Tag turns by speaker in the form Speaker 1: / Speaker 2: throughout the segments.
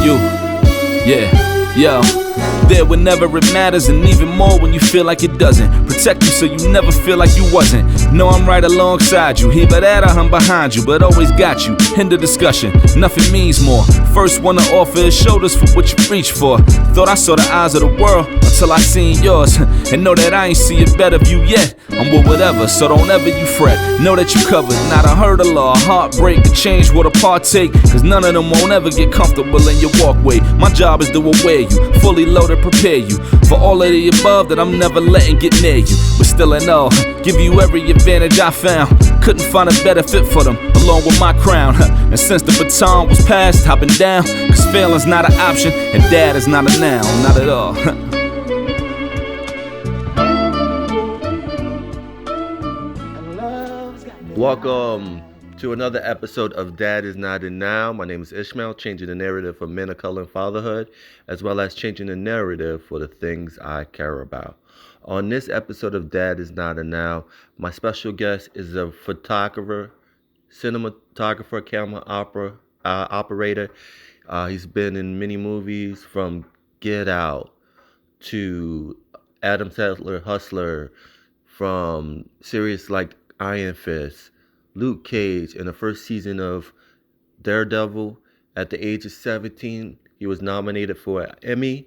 Speaker 1: you. Yeah, yo. There whenever it matters, and even more when you feel like it doesn't. Protect you so you never feel like you wasn't. Know I'm right alongside you. Either that or I'm behind you, but always got you. End of discussion, nothing means more. First one to offer is shoulders for what you reach for. Thought I saw the eyes of the world until I seen yours. And know that I ain't see a better view yet. I'm with whatever, so don't ever you fret. Know that you covered, not a hurdle or a heartbreak. A change what a partake, cause none of them won't ever get comfortable in your walkway. My job is to aware you, fully loaded, prepare you for all of the above that I'm never letting get near you. But still in all, give you every advantage I found. Couldn't find a better fit for them, along with my crown. And since the baton was passed, I've been down. Cause failing's not an option, and dad is not a noun, not at all.
Speaker 2: Welcome to another episode of Dad is Not a Now. My name is Ishmael, changing the narrative for men of color and fatherhood, as well as changing the narrative for the things I care about. On this episode of Dad is Not a Now, my special guest is a photographer, cinematographer, camera operator. He's been in many movies, from Get Out to Adam Sandler, Hustler, from series like Iron Fist, Luke Cage. In the first season of Daredevil, at the age of 17, he was nominated for an Emmy,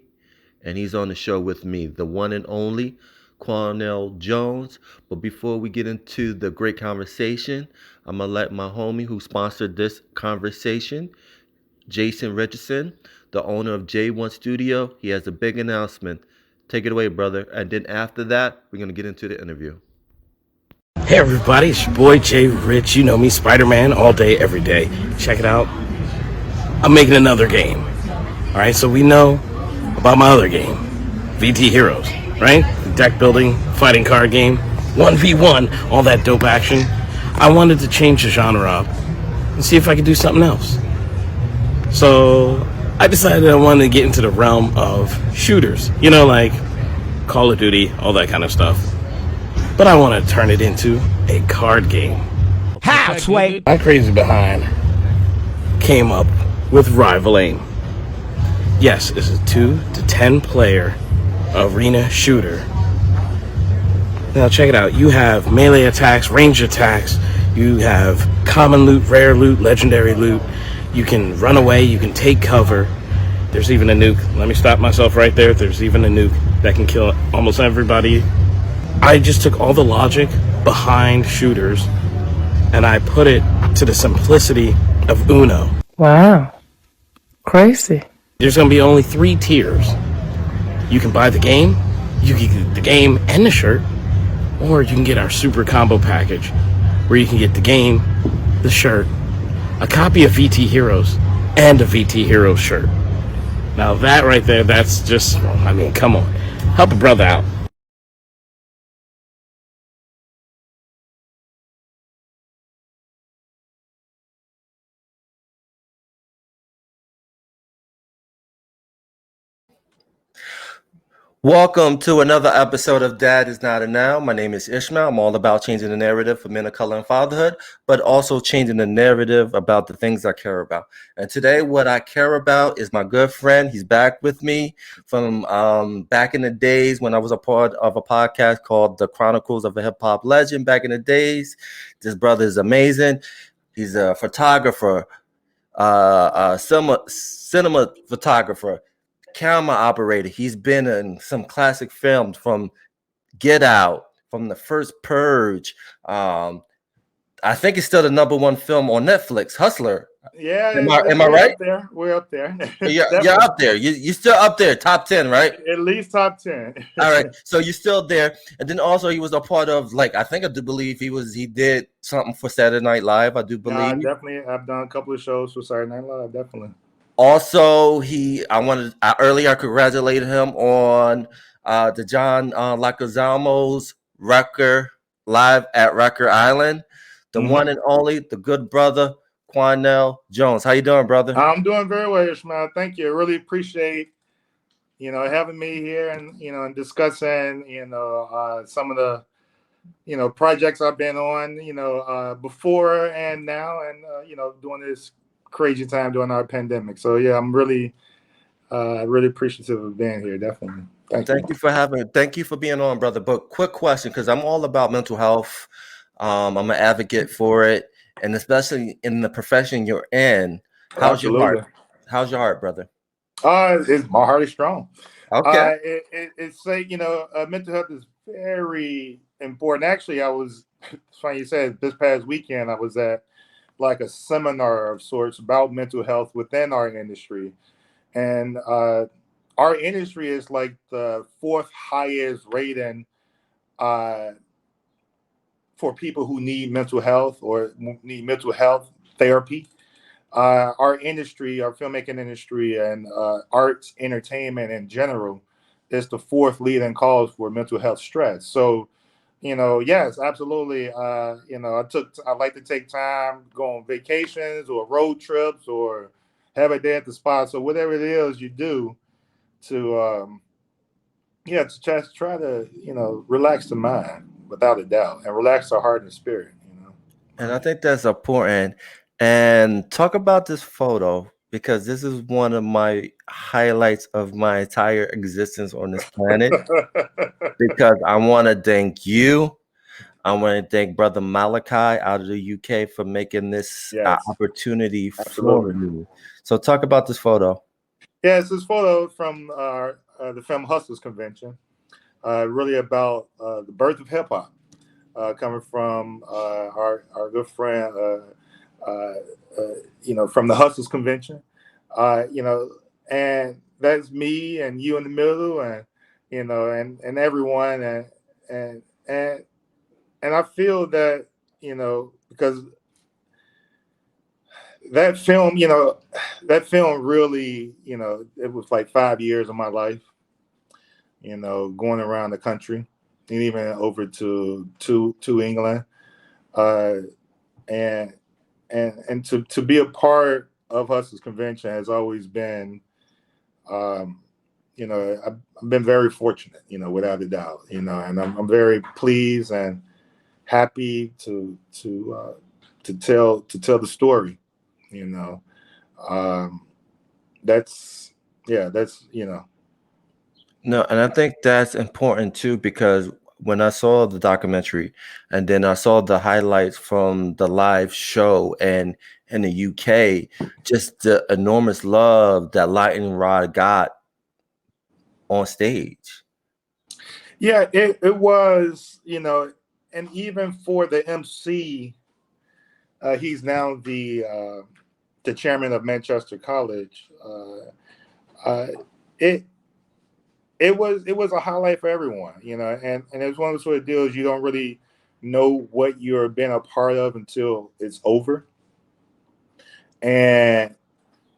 Speaker 2: and he's on the show with me, the one and only Quenell Jones. But before we get into the great conversation, I'm going to let my homie who sponsored this conversation, Jason Richardson, the owner of J1 Studio, he has a big announcement. Take it away, brother. And then after that, we're going to get into the interview.
Speaker 3: Hey everybody, it's your boy Jay Rich. You know me, Spider-Man, all day, every day. Check it out. I'm making another game. Alright, so we know about my other game, VT Heroes, right? Deck building, fighting card game, 1v1, all that dope action. I wanted to change the genre up and see if I could do something else. So I decided I wanted to get into the realm of shooters, you know, like Call of Duty, all that kind of stuff. But I want to turn it into a card game.
Speaker 4: How, Sway?
Speaker 3: My crazy behind came up with Rival Aim. Yes, it's a 2 to 10 player arena shooter. Now check it out. You have melee attacks, range attacks. You have common loot, rare loot, legendary loot. You can run away. You can take cover. There's even a nuke. Let me stop myself right there. There's even a nuke that can kill almost everybody. I just took all the logic behind shooters and I put it to the simplicity of Uno.
Speaker 4: Wow. Crazy.
Speaker 3: There's going to be only 3 tiers. You can buy the game, you can get the game and the shirt, or you can get our super combo package where you can get the game, the shirt, a copy of VT Heroes, and a VT Heroes shirt. Now that right there, that's just, I mean, come on. Help a brother out.
Speaker 2: Welcome to another episode of Dad is Not a Now. My name is Ishmael. I'm all about changing the narrative for men of color and fatherhood, but also changing the narrative about the things I care about. And today, what I care about is my good friend. He's back with me from back in the days when I was a part of a podcast called The Chronicles of a Hip Hop Legend. Back in the days, this brother is amazing. He's a photographer, cinema photographer, camera operator. He's been in some classic films, from Get Out, from the first Purge. I think it's still the #1 film on Netflix, Hustler.
Speaker 5: Yeah,
Speaker 2: am I right?
Speaker 5: We're up there.
Speaker 2: You're up there. You're still up there, top 10, right?
Speaker 5: At least top 10.
Speaker 2: All right, so you're still there. And then also he was a part of, like, I do believe he did something for Saturday Night Live. I do believe.
Speaker 5: Definitely. I've done a couple of shows for Saturday Night Live. Definitely.
Speaker 2: Also, I congratulated him on the John Leguizamo's record live at Record Island. The one and only, the good brother, Quenell Jones. How you doing, brother?
Speaker 5: I'm doing very well, Ishmael. Thank you. I really appreciate, having me here and, and discussing, some of the, projects I've been on, before and now, and, during this crazy time during our pandemic. So yeah, I'm really Really appreciative of being here. Definitely. Thank you.
Speaker 2: Thank you for being on, brother. But quick question, because I'm all about mental health. I'm an advocate for it, and especially in the profession you're in. How's your heart?
Speaker 5: Absolutely.
Speaker 2: How's your heart, brother?
Speaker 5: My heart is strong.
Speaker 2: Okay.
Speaker 5: It's like, mental health is very important. Actually, it's funny you said, this past weekend I was at like a seminar of sorts about mental health within our industry, and our industry is like the fourth highest rating uh, for people who need mental health or need mental health therapy. Our industry, our filmmaking industry, and arts entertainment in general is the fourth leading cause for mental health stress. So, yes, absolutely. I like to take time, go on vacations or road trips or have a day at the spa. So whatever it is you do to, to just try to, relax the mind without a doubt and relax the heart and spirit.
Speaker 2: And I think that's important. And talk about this photo because this is one of my highlights of my entire existence on this planet. Because I want to thank you. I want to thank Brother Malachi out of the UK for making this
Speaker 5: Yes,
Speaker 2: opportunity for
Speaker 5: absolutely.
Speaker 2: me. So talk about this photo.
Speaker 5: Yeah, it's this photo from the Film Hustlers Convention, really about the birth of hip hop, coming from our good friend, from the Hustlers Convention, and that's me and you in the middle, and and everyone, and and and I feel that because that film really, it was like 5 years of my life, going around the country and even over to England, uh, and to be a part of Hustlers Convention has always been, um, I've been very fortunate, without a doubt, and I'm very pleased and happy to tell the story, you know. Um, that's that's
Speaker 2: No, and I think that's important too because when I saw the documentary and then I saw the highlights from the live show and in the UK, just the enormous love that Lightning Rod got on stage.
Speaker 5: Yeah, it was, and even for the MC, he's now the chairman of Manchester College. Uh, it it was a highlight for everyone, and it's one of those sort of deals you don't really know what you're being a part of until it's over, and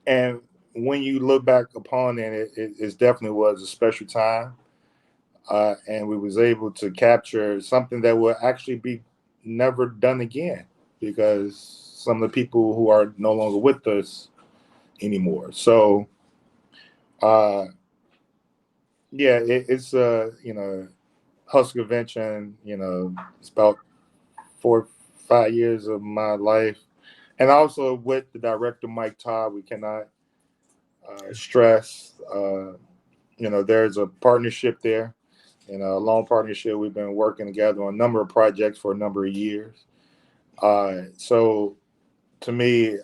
Speaker 5: and when you look back upon it, it definitely was a special time, and we was able to capture something that will actually be never done again because some of the people who are no longer with us anymore. So, uh, yeah, it's Hustle Convention. It's about 4 5 years of my life, and also with the director Mike Todd, we cannot stress. There's a partnership there, a long partnership. We've been working together on a number of projects for a number of years. So to me,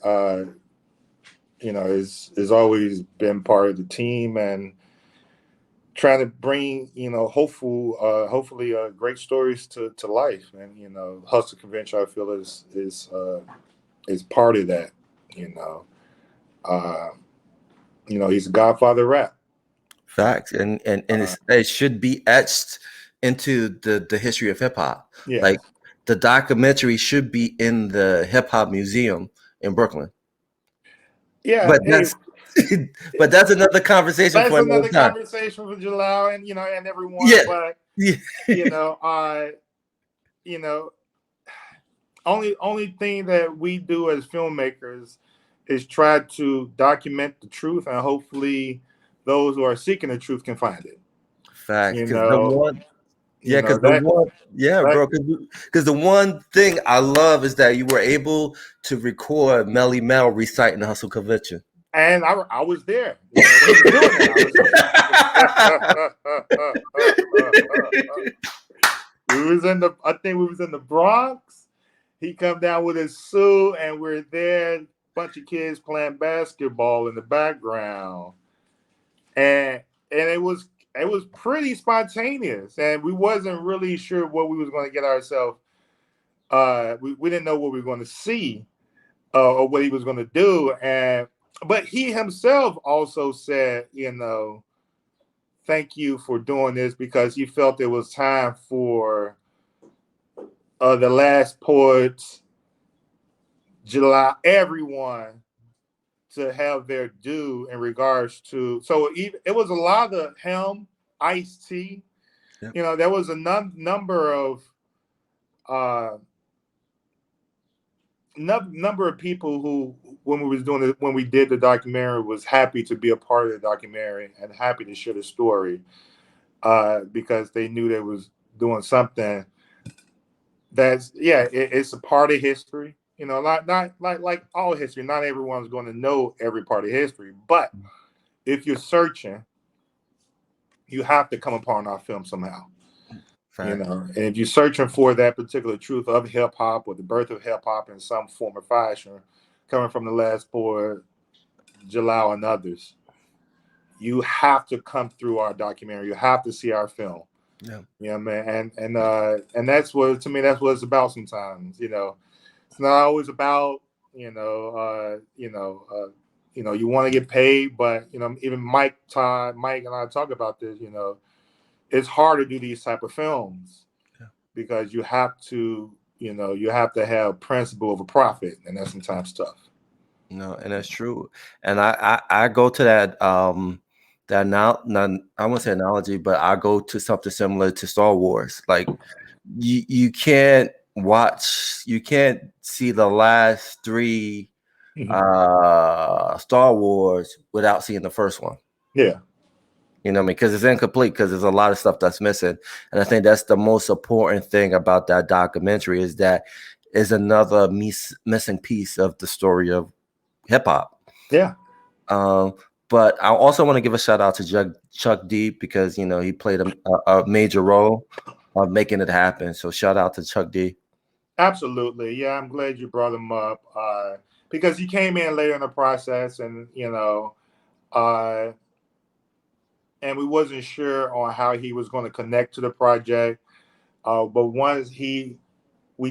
Speaker 5: is always been part of the team and trying to bring hopefully great stories to life. And Hustle Convention, I feel is part of that. You know, uh, he's a godfather of rap.
Speaker 2: Facts. And
Speaker 5: Uh,
Speaker 2: it should be etched into the history of hip hop.
Speaker 5: yeah,
Speaker 2: Like the documentary should be in the hip hop museum in Brooklyn.
Speaker 5: yeah.
Speaker 2: But
Speaker 5: Hey,
Speaker 2: that's but that's another conversation
Speaker 5: that's
Speaker 2: for another
Speaker 5: another
Speaker 2: time.
Speaker 5: conversation with Jalal and everyone.
Speaker 2: Yeah.
Speaker 5: But
Speaker 2: Yeah.
Speaker 5: you know, uh, you know, only thing that we do as filmmakers is try to document the truth, and hopefully, those who are seeking the truth can find it.
Speaker 2: Facts.
Speaker 5: You
Speaker 2: Because the
Speaker 5: know,
Speaker 2: one, yeah, because the
Speaker 5: that
Speaker 2: one, yeah,
Speaker 5: that
Speaker 2: bro. Because the one thing I love is that you were able to record Melly Mel reciting the Hustle Convention.
Speaker 5: And I was there. You know, when he was doing that, I was there. We was in the. I think we was in the Bronx. He come down with his suit, and we're there. Bunch of kids playing basketball in the background, and it was pretty spontaneous, and we wasn't really sure what we was going to get ourselves. We didn't know what we were going to see or what he was going to do, but he himself also said, thank you for doing this because he felt it was time for the last poets, July, everyone to have their due in regards to. So it was a lot of him, Ice-T.
Speaker 2: Yep.
Speaker 5: There was a number of number of people who, when we did the documentary, was happy to be a part of the documentary and happy to share the story because they knew they was doing something that's it's a part of history. Not like all history. Not everyone's going to know every part of history, but if you're searching, you have to come upon our film somehow.
Speaker 2: Fact.
Speaker 5: And if you're searching for that particular truth of hip hop or the birth of hip hop in some form or fashion, coming from the last poet, Jalal and others, you have to come through our documentary. You have to see our film.
Speaker 2: Yeah,
Speaker 5: man. And that's what, to me, that's what it's about sometimes. It's not always about, you want to get paid, but even Mike and I talk about this, it's hard to do these type of films because you have to have principle over profit, and that's sometimes tough.
Speaker 2: No, and that's true. And I go to that now, I won't say analogy, but I go to something similar to Star Wars. Like you can't see the last three Star Wars without seeing the first one.
Speaker 5: Yeah.
Speaker 2: You know what I mean? Because it's incomplete, because there's a lot of stuff that's missing. And I think that's the most important thing about that documentary is that is another missing piece of the story of hip hop.
Speaker 5: Yeah.
Speaker 2: But I also want to give a shout out to Chuck D because he played a major role of making it happen. So shout out to Chuck D.
Speaker 5: Absolutely. Yeah, I'm glad you brought him up because he came in later in the process, and and we wasn't sure on how he was going to connect to the project. But once we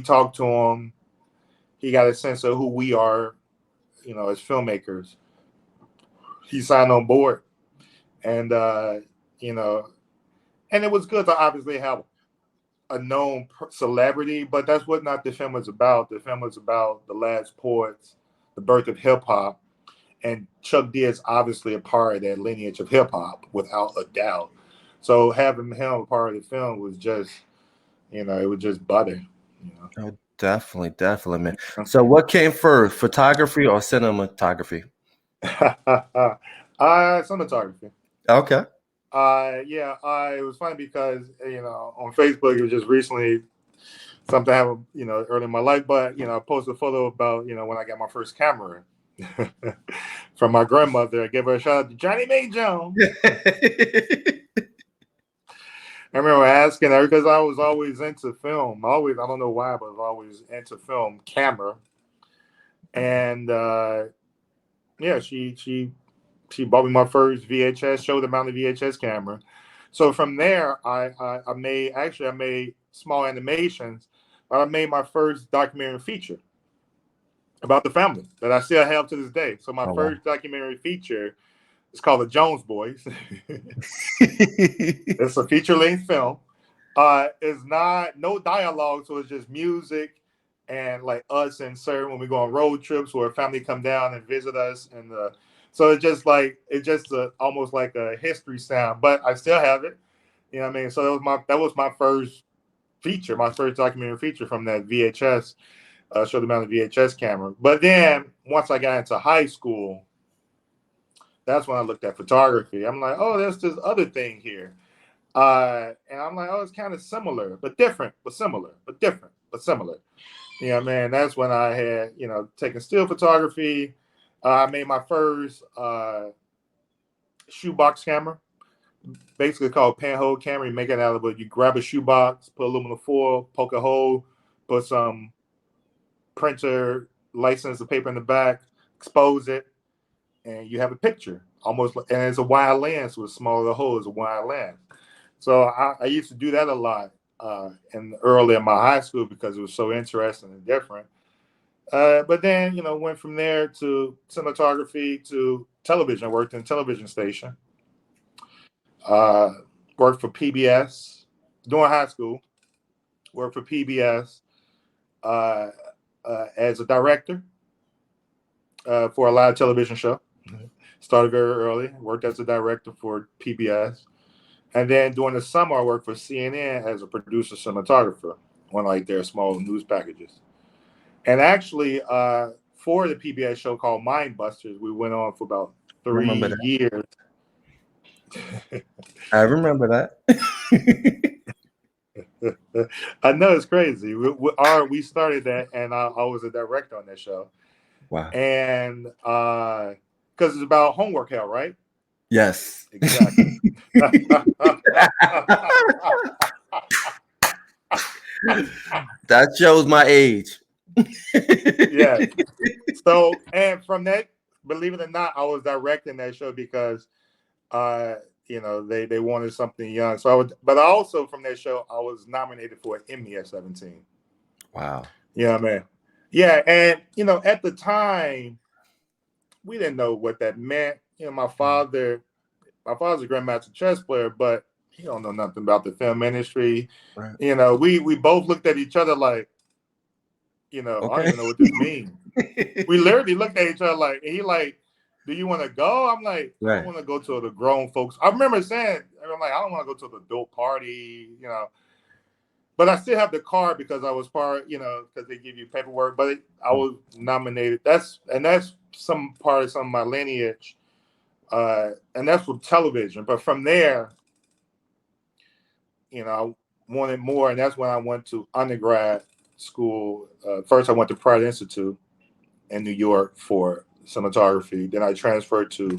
Speaker 5: talked to him, he got a sense of who we are, as filmmakers. He signed on board, and and it was good to obviously have a known celebrity, but that's what not the film was about. The film was about the last poets, the birth of hip hop, and Chuck D is obviously a part of that lineage of hip hop without a doubt. So having him a part of the film was just, it was just butter.
Speaker 2: Oh, definitely, man. So what came first, photography or cinematography?
Speaker 5: Cinematography.
Speaker 2: Okay.
Speaker 5: It was funny because on Facebook it was just recently something happened early in my life, but I posted a photo about when I got my first camera from my grandmother. I gave her a shout out to Johnny May Jones. I remember asking her because I was always into film. I don't know why, but I was always into film camera, and she bought me my first VHS, showed them on the VHS camera. So from there, I made small animations, but I made my first documentary feature about the family that I still have to this day. So my first documentary feature is called The Jones Boys. It's a feature-length film. It's no dialogue, so it's just music and like us and Sir when we go on road trips where a family come down and visit us, and so it's just almost like a history sound, but I still have it. You know what I mean? So that was my first feature, my first documentary feature from that VHS. Showed them on the VHS camera. But then once I got into high school, that's when I looked at photography. I'm like, oh, there's this other thing here. And I'm like, oh, it's kind of similar, but different, but similar, but different, but similar. Man, that's when I had, taken still photography I made my first shoebox camera, basically called pinhole camera. You make it out of it. You grab a shoebox, put aluminum foil, poke a hole, put some printer license of paper in the back, expose it, and you have a picture. Almost, and it's a wide lens with smaller hole is a wide lens. So I used to do that a lot in early in my high school because it was so interesting and different. But then, went from there to cinematography to television. I worked in a television station. Uh, Worked for PBS during high school. Worked for PBS uh, as a director for a live television show. Started very early. Worked as a director for PBS, and then during the summer, I worked for CNN as a producer cinematographer on like their small news packages. And actually, for the PBS show called Mind Busters, we went on for about three
Speaker 2: Remember that?
Speaker 5: years.
Speaker 2: I remember that.
Speaker 5: I know it's crazy. We started that, and I was a director on that show.
Speaker 2: Wow.
Speaker 5: And because it's about homework hell, right?
Speaker 2: Yes.
Speaker 5: Exactly.
Speaker 2: That shows my age.
Speaker 5: Yeah. So, and from that, believe it or not, I was directing that show because they wanted something young. So but also from that show, I was nominated for an Emmy at 17.
Speaker 2: Wow.
Speaker 5: Yeah, man. Yeah, and at the time, we didn't know what that meant. My father's a grandmaster chess player, but he don't know nothing about the film industry.
Speaker 2: Right.
Speaker 5: We both looked at each other like, I don't
Speaker 2: Okay.
Speaker 5: even know what this means. We literally looked at each other like, and he like, do you want to go? I'm like, I don't
Speaker 2: Right.
Speaker 5: want to go to the grown folks. I remember saying, I'm like, I don't want to go to the adult party, But I still have the card because I was part, because they give you paperwork. But I was nominated. That's some part of some of my lineage, and that's with television. But from there, I wanted more, and that's when I went to undergrad school. First, I went to Pratt Institute in New York for cinematography. Then I transferred to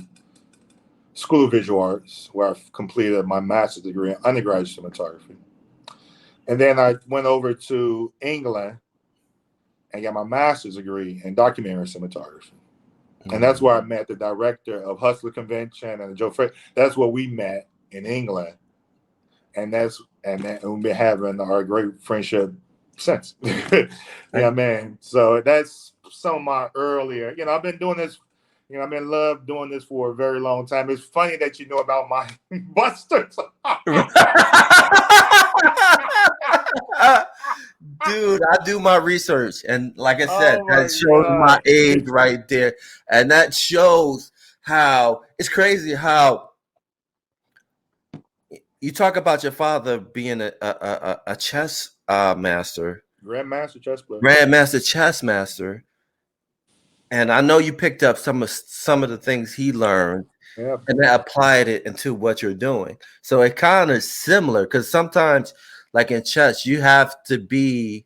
Speaker 5: School of Visual Arts, where I completed my master's degree in undergraduate cinematography. And then I went over to England and got my master's degree in documentary cinematography. And that's where I met the director of Hustler Convention and Joe Fred. That's where we met in England. And we've been having our great friendship since. Yeah, man. So that's some of my earlier, I've been doing this, I've been love doing this for a very long time. It's funny that you know about my busters.
Speaker 2: Dude, I do my research, and like I said,
Speaker 5: Oh
Speaker 2: that
Speaker 5: my
Speaker 2: shows my
Speaker 5: God.
Speaker 2: age right there, and that shows how it's crazy how you talk about your father being a chess master,
Speaker 5: Grandmaster chess player.
Speaker 2: grandmaster chess master, and I know you picked up some of the things he learned
Speaker 5: Yeah.
Speaker 2: and then applied it into what you're doing. So it kind of similar because sometimes, like in chess, you have to be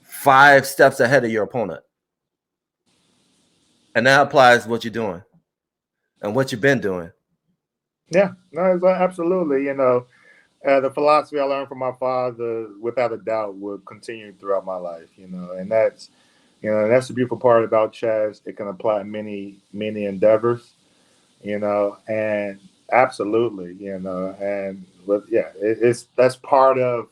Speaker 2: 5 steps ahead of your opponent. And that applies what you're doing and what you've been doing.
Speaker 5: Yeah. No, it's absolutely. The philosophy I learned from my father, without a doubt, will continue throughout my life. And that's the beautiful part about chess. It can apply in many, many endeavors. And absolutely, and but yeah, it's that's part of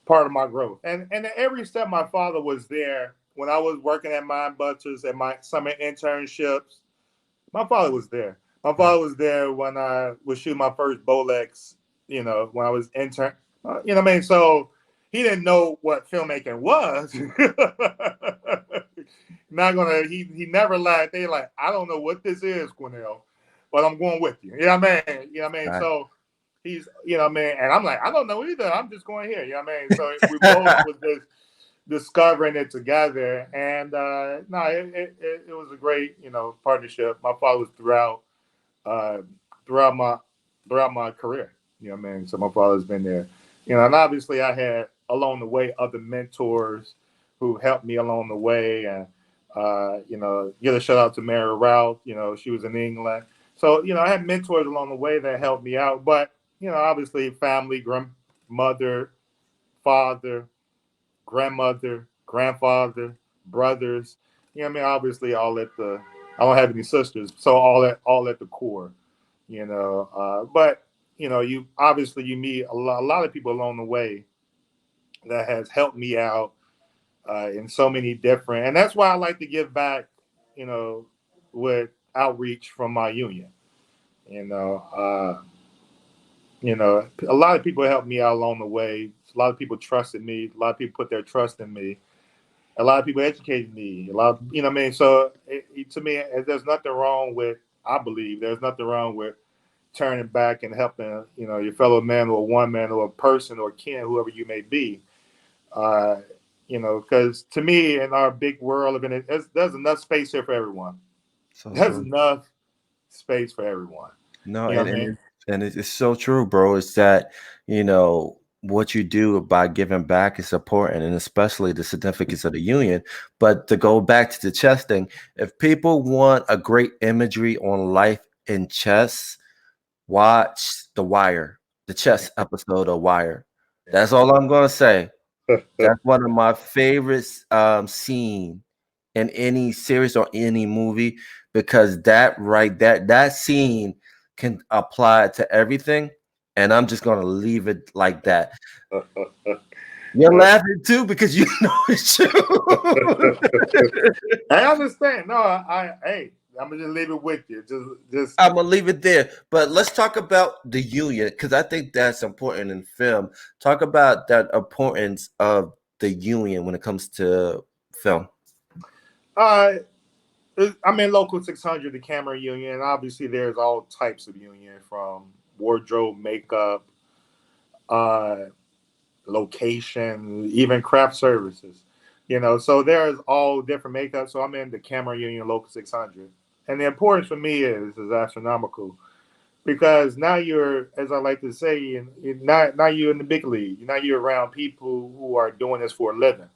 Speaker 5: my growth. And at every step, my father was there when I was working at Mind Busters at my summer internships. My father was there. My father was there when I was shooting my first Bolex, when I was intern. What I mean? So he didn't know what filmmaking was. Not gonna. He never lied. They like, I don't know what this is, Quenell, but I'm going with you. You know what I mean? You know what I mean?
Speaker 2: Right.
Speaker 5: So he's, man, and I'm like, I don't know either. I'm just going here. You know what I mean? So we both was just discovering it together, and no, it was a great partnership. My father was uh, throughout my throughout my career. You know what I mean? So my father's been there. And obviously I had along the way other mentors who helped me along the way, and Give a shout out to Mary Ralph. She was in England. So, I had mentors along the way that helped me out. But, obviously family, grandmother, father, grandmother, grandfather, brothers. Obviously I don't have any sisters, so all at the core. But you meet a lot of people along the way that has helped me out in so many different, and that's why I like to give back. You know, with outreach from my union. You know, uh, a lot of people helped me out along the way. A lot of people trusted me. A lot of people put their trust in me. A lot of people educated me. A lot, what I mean. So to me, there's nothing wrong with. I believe there's nothing wrong with turning back and helping, your fellow man or one man or a person or kin, whoever you may be. Uh, because to me, in our big world of it, there's enough space here for everyone.
Speaker 2: So
Speaker 5: There's
Speaker 2: true.
Speaker 5: enough space for everyone.
Speaker 2: No,
Speaker 5: You know
Speaker 2: and
Speaker 5: what I
Speaker 2: and
Speaker 5: mean?
Speaker 2: it's so true, bro. It's that what you do by giving back is important, and especially the significance of the union. But to go back to the chess thing, if people want a great imagery on life in chess, watch The Wire, the chess episode of Wire. That's all I'm gonna say. That's one of my favorite scene in any series or any movie because that scene can apply to everything, and I'm just gonna leave it like that. You're laughing too because you know it's true.
Speaker 5: I understand. No, hey, I'm gonna just leave it with you. Just.
Speaker 2: I'm gonna leave it there. But let's talk about the union because I think that's important in film. Talk about that importance of the union when it comes to film.
Speaker 5: Uh, I'm in Local 600, the camera union. Obviously, there's all types of union from wardrobe, makeup, uh, location, even craft services. So there's all different makeup. So I'm in the camera union, Local 600, and the importance for me is astronomical because now you're, as I like to say, now you're in the big league. Now you're around people who are doing this for a living,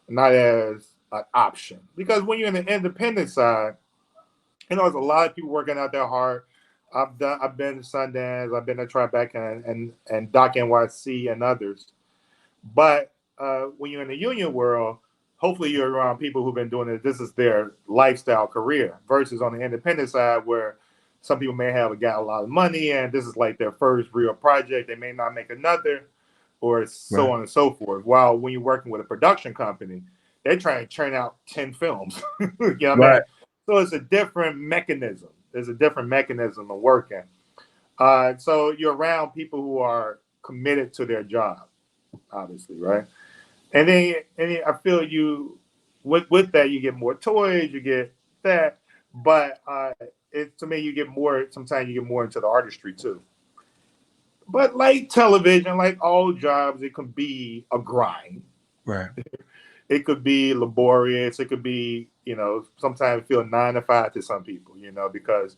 Speaker 5: not as an option. Because when you're in the independent side, there's a lot of people working out their heart. I've been to Sundance, I've been to Tribeca and Doc NYC and others. But when you're in the union world, hopefully you're around people who've been doing it. This is their lifestyle career versus on the independent side where some people may have got a lot of money and this is like their first real project. They may not make another or so
Speaker 2: Right.
Speaker 5: on and so forth. While when you're working with a production company, they're trying to churn out 10 films. You know what I mean?
Speaker 2: Right.
Speaker 5: So it's a different mechanism. There's a different mechanism of working. So you're around people who are committed to their job, obviously, right? And then I feel you with that you get more toys, you get that, but to me you get more. Sometimes you get more into the artistry too. But like television, like all jobs, it can be a grind.
Speaker 2: Right.
Speaker 5: It could be laborious. It could be, sometimes feel 9 to 5 to some people, because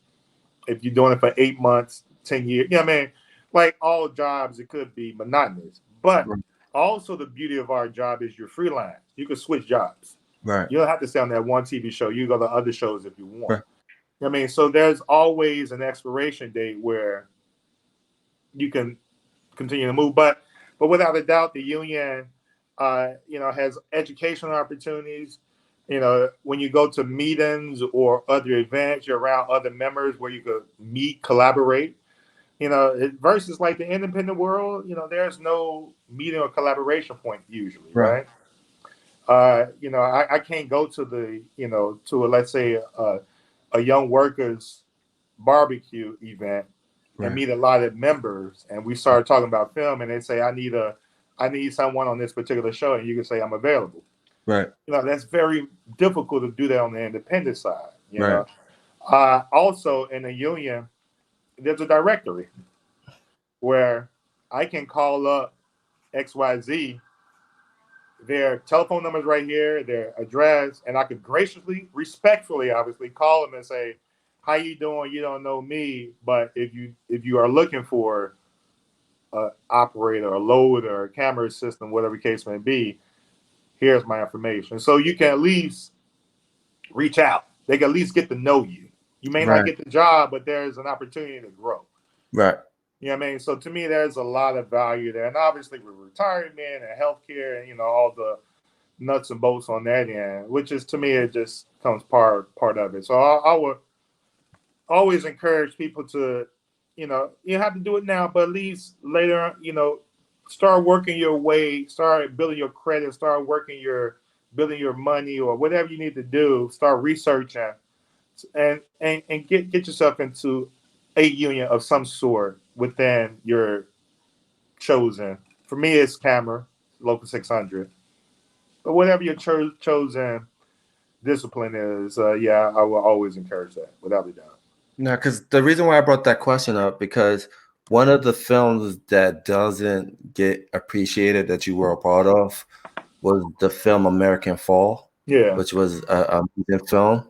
Speaker 5: if you're doing it for 8 months, 10 years, you know what I mean? Like all jobs, it could be monotonous. But
Speaker 2: Right.
Speaker 5: also the beauty of our job is you're freelance. You can switch jobs.
Speaker 2: Right.
Speaker 5: You don't have to stay on that one TV show. You go to other shows if you want.
Speaker 2: Right.
Speaker 5: You know what I mean? So there's always an expiration date where you can continue to move. But without a doubt, the union, has educational opportunities. When you go to meetings or other events, you're around other members where you could meet, collaborate. Versus like the independent world, there's no meeting or collaboration point usually,
Speaker 2: Right.
Speaker 5: right? I can't go to let's say a young workers barbecue event and
Speaker 2: Right.
Speaker 5: meet a lot of members and we start talking about film and they say I need someone on this particular show and you can say I'm available.
Speaker 2: Right.
Speaker 5: That's very difficult to do that on the independent side.
Speaker 2: Right.
Speaker 5: Also in a union there's a directory where I can call up XYZ, their telephone numbers right here, their address, and I could graciously, respectfully, obviously, call them and say, "How you doing? You don't know me, but if you are looking for an operator, a loader, a camera system, whatever case may be, here's my information." So you can at least reach out. They can at least get to know you. You may not
Speaker 2: Right.
Speaker 5: get the job, but there's an opportunity to grow.
Speaker 2: Right.
Speaker 5: You know what I mean? So to me, there's a lot of value there. And obviously with retirement and healthcare and, all the nuts and bolts on that end, which is, to me, it just comes part of it. So I would always encourage people to, you have to do it now, but at least later, start working your way, start building your credit, start building your money or whatever you need to do, start researching and get yourself into a union of some sort within your chosen. For me, it's camera, local 600. But whatever your chosen discipline is, yeah, I will always encourage that without a doubt.
Speaker 2: Now, because the reason why I brought that question up, because one of the films that doesn't get appreciated that you were a part of was the film American Fall,
Speaker 5: Yeah,
Speaker 2: which was a amazing film.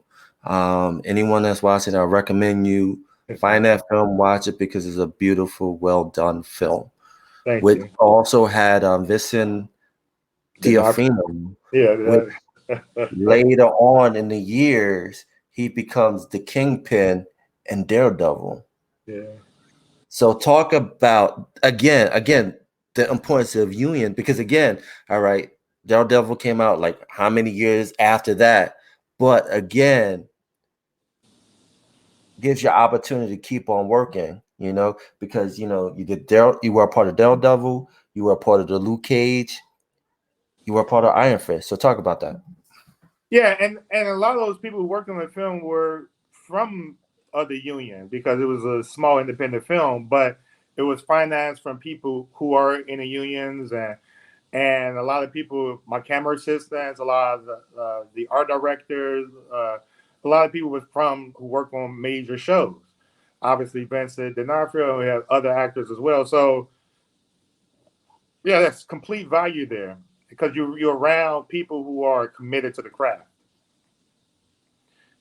Speaker 2: Anyone that's watching, I recommend you find that film, watch it because it's a beautiful, well done film.
Speaker 5: thank
Speaker 2: Which
Speaker 5: you.
Speaker 2: also had Vincent D'Onofrio, which
Speaker 5: Yeah,
Speaker 2: later on in the years he becomes the Kingpin and Daredevil.
Speaker 5: yeah.
Speaker 2: So talk about again the importance of union because again, all right, Daredevil came out like how many years after that, but again gives you opportunity to keep on working, because you were a part of Daredevil, you were a part of the Luke Cage, you were a part of Iron Fist. So talk about that.
Speaker 5: Yeah, and a lot of those people who worked on the film were from other union because it was a small independent film, but it was financed from people who are in the unions and a lot of people, my camera assistants, a lot of the art directors, a lot of people was from who work on major shows. Obviously, Vincent D'Onofrio, we have other actors as well. So yeah, that's complete value there because you're around people who are committed to the craft.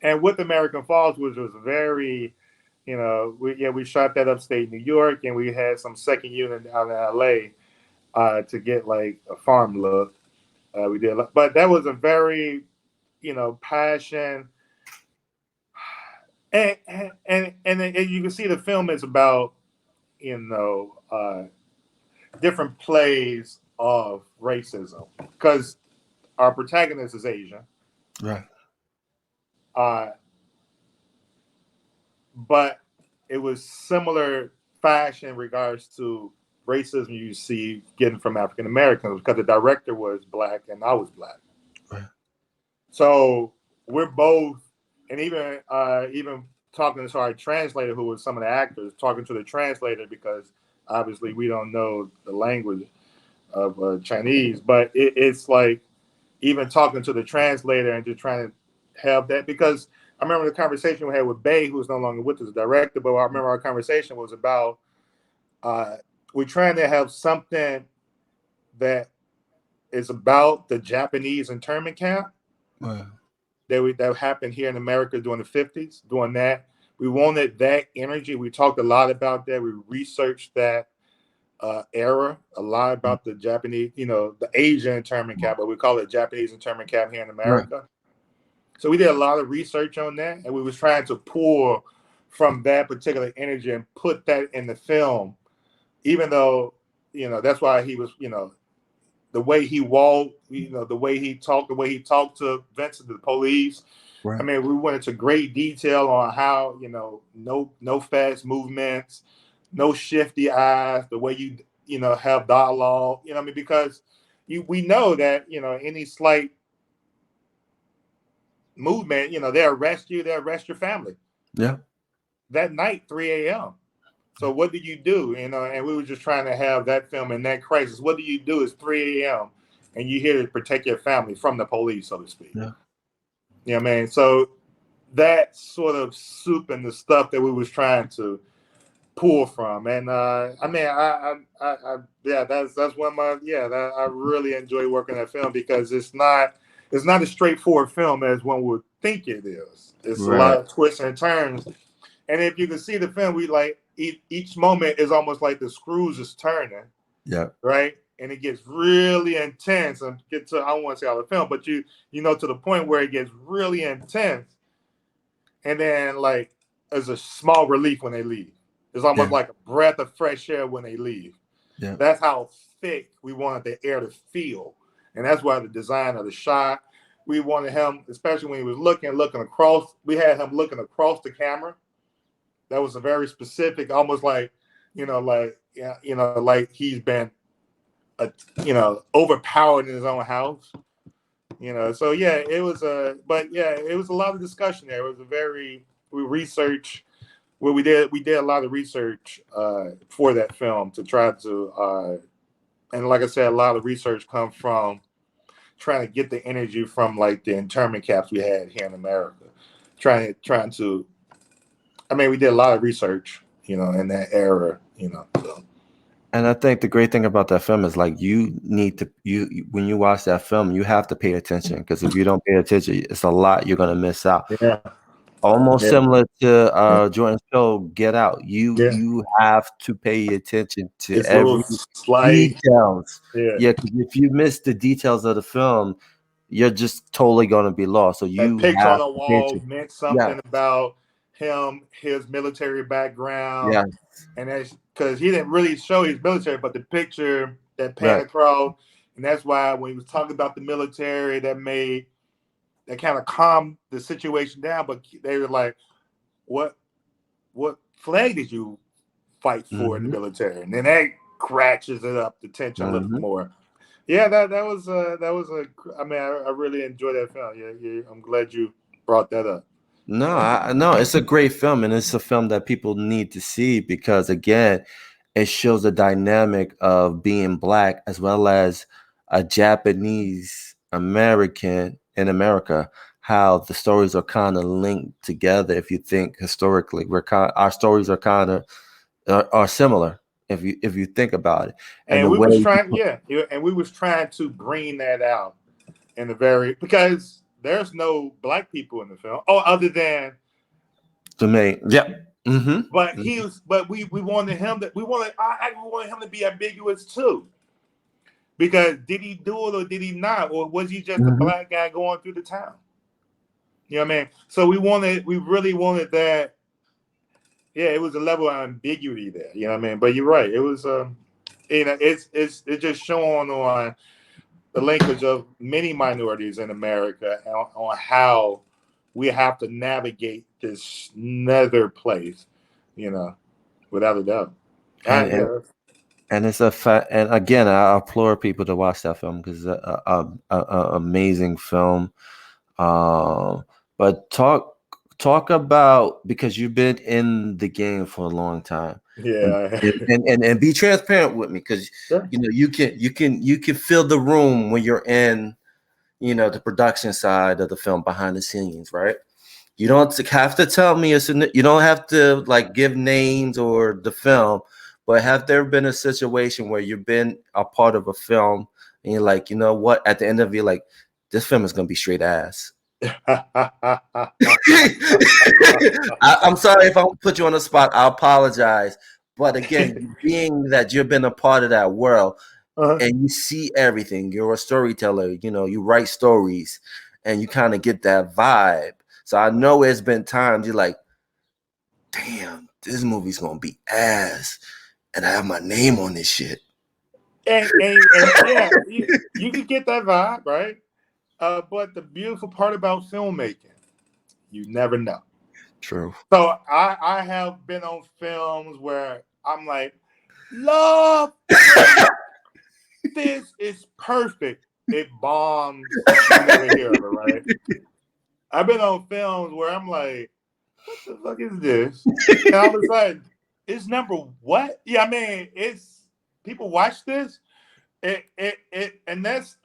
Speaker 5: And with American Falls, which was very, we shot that upstate New York, and we had some second unit out in L.A. To get like a farm look. We did, but that was a very, passion, and you can see the film is about, different plays of racism because our protagonist is Asian.
Speaker 2: Right.
Speaker 5: Uh, but it was similar fashion in regards to racism you see getting from African Americans because the director was black and I was black.
Speaker 2: Right.
Speaker 5: So we're both, and even talking to our translator, who was some of the actors, talking to the translator because obviously we don't know the language of Chinese, but it's like even talking to the translator and just trying to have that because I remember the conversation we had with Bay, who's no longer with us, the director, but I remember our conversation was about we're trying to have something that is about the Japanese internment camp.
Speaker 2: Right.
Speaker 5: That happened here in America during the 50s, doing that. We wanted that energy. We talked a lot about that. We researched that era, a lot about the Japanese, the Asian internment camp, but we call it Japanese internment camp here in America. Right. So we did a lot of research on that, and we was trying to pull from that particular energy and put that in the film, even though, that's why he was, the way he walked, the way he talked to Vincent, the police. Right. I mean, we went into great detail on how, no fast movements, no shifty eyes, the way you have dialogue, because we know that, any slight movement, they'll arrest you, they'll arrest your family.
Speaker 2: Yeah.
Speaker 5: That night, 3 a.m. So what do you do? And we were just trying to have that film in that crisis. What do you do? It's 3 a.m. and you're here to protect your family from the police, so to speak.
Speaker 2: Yeah.
Speaker 5: You know what I mean? So that sort of soup and the stuff that we was trying to pull from. And that's one of my, I really enjoy working that film because it's not a straightforward film as one would think it is. It's right. A lot of twists and turns. And if you can see the film, we like each moment is almost like the screws is turning.
Speaker 2: Yeah.
Speaker 5: Right. and it gets really intense and get to, I don't want to say all the film, but you know, to the point where it gets really intense, and then like there's a small relief when they leave. It's almost like a breath of fresh air when they leave.
Speaker 2: Yeah.
Speaker 5: That's how thick we wanted the air to feel, and that's why the design of the shot. We wanted him, especially when he was looking across. We had him looking across the camera. That was a very specific, almost like, like he's been, overpowered in his own house. So yeah, it was it was a lot of discussion there. It was a very we researched. Well, we did a lot of research for that film to try to, and like I said, a lot of research come from trying to get the energy from like the internment camps we had here in America. Trying to, I mean, we did a lot of research, in that era, So.
Speaker 2: And I think the great thing about that film is like you need to when you watch that film, you have to pay attention, because if you don't pay attention, it's a lot you're gonna miss out.
Speaker 5: Yeah.
Speaker 2: Almost
Speaker 5: Yeah.
Speaker 2: similar to Jordan's show, Get Out.
Speaker 5: Yeah.
Speaker 2: You have to pay attention to
Speaker 5: It's little
Speaker 2: every
Speaker 5: slight.
Speaker 2: details.
Speaker 5: Yeah.
Speaker 2: Yeah, because if you miss the details of the film, you're just totally gonna be lost. So
Speaker 5: That
Speaker 2: you
Speaker 5: picture on
Speaker 2: have
Speaker 5: the
Speaker 2: to pay
Speaker 5: wall
Speaker 2: attention.
Speaker 5: meant
Speaker 2: Yeah,
Speaker 5: something about him, his military background,
Speaker 2: yeah,
Speaker 5: and that's because he didn't really show his military, but the picture that
Speaker 2: right.
Speaker 5: panned across, and that's why when he was talking about the military, that kind of calmed the situation down. But they were like, "What flag did you fight for in the
Speaker 2: Mm-hmm.
Speaker 5: military?" And then that crashes it up the tension a little
Speaker 2: Mm-hmm.
Speaker 5: more. Yeah, that was a. I mean, I really enjoyed that film. Yeah, I'm glad you brought that up.
Speaker 2: No, it's a great film, and it's a film that people need to see because, again, it shows the dynamic of being black as well as a Japanese American in America. How the stories are kind of linked together. If you think historically, our stories are kind of are similar. If you think about it, and
Speaker 5: And
Speaker 2: the
Speaker 5: we
Speaker 2: way
Speaker 5: was
Speaker 2: you
Speaker 5: trying,
Speaker 2: put,
Speaker 5: and we was trying to bring that out in the very because there's no black people in the film. Oh, other than,
Speaker 2: to me, yeah, mm-hmm,
Speaker 5: but we wanted him to, we wanted him to be ambiguous too. Because did he do it or did he not, or was he just a
Speaker 2: mm-hmm.
Speaker 5: black guy going through the town? You know what I mean? So we really wanted that. Yeah, it was a level of ambiguity there. You know what I mean? But you're right. It was, it's just showing on the language of many minorities in America on how we have to navigate this nether place, you know, without a doubt.
Speaker 2: and and
Speaker 5: Yeah,
Speaker 2: And it's and again, I implore people to watch that film because it's a amazing film. Um, but talk about, because you've been in the game for a long time, and
Speaker 5: yeah,
Speaker 2: and be transparent with me, because
Speaker 5: sure.
Speaker 2: you can feel the room when you're in the production side of the film, behind the scenes, right? You don't have to tell me you don't have to like give names or the film, but have there been a situation where you've been a part of a film and you're like, you know what? At the end of it, you're like, this film is gonna be straight ass. I'm sorry if I put you on the spot. I apologize. But again, being that you've been a part of that world
Speaker 5: Uh-huh.
Speaker 2: and you see everything, you're a storyteller, you write stories and you kind of get that vibe. So I know it's been times you're like, damn, this movie's gonna be ass, and I have my name on this shit.
Speaker 5: And yeah, you can get that vibe, right? But the beautiful part about filmmaking, you never know.
Speaker 2: True.
Speaker 5: So I have been on films where I'm like, love frame, this is perfect. It bombs. You never hear of it, right? I've been on films where I'm like, what the fuck is this? And all of a sudden, it's number what? Yeah, I mean, it's people watch this. And that's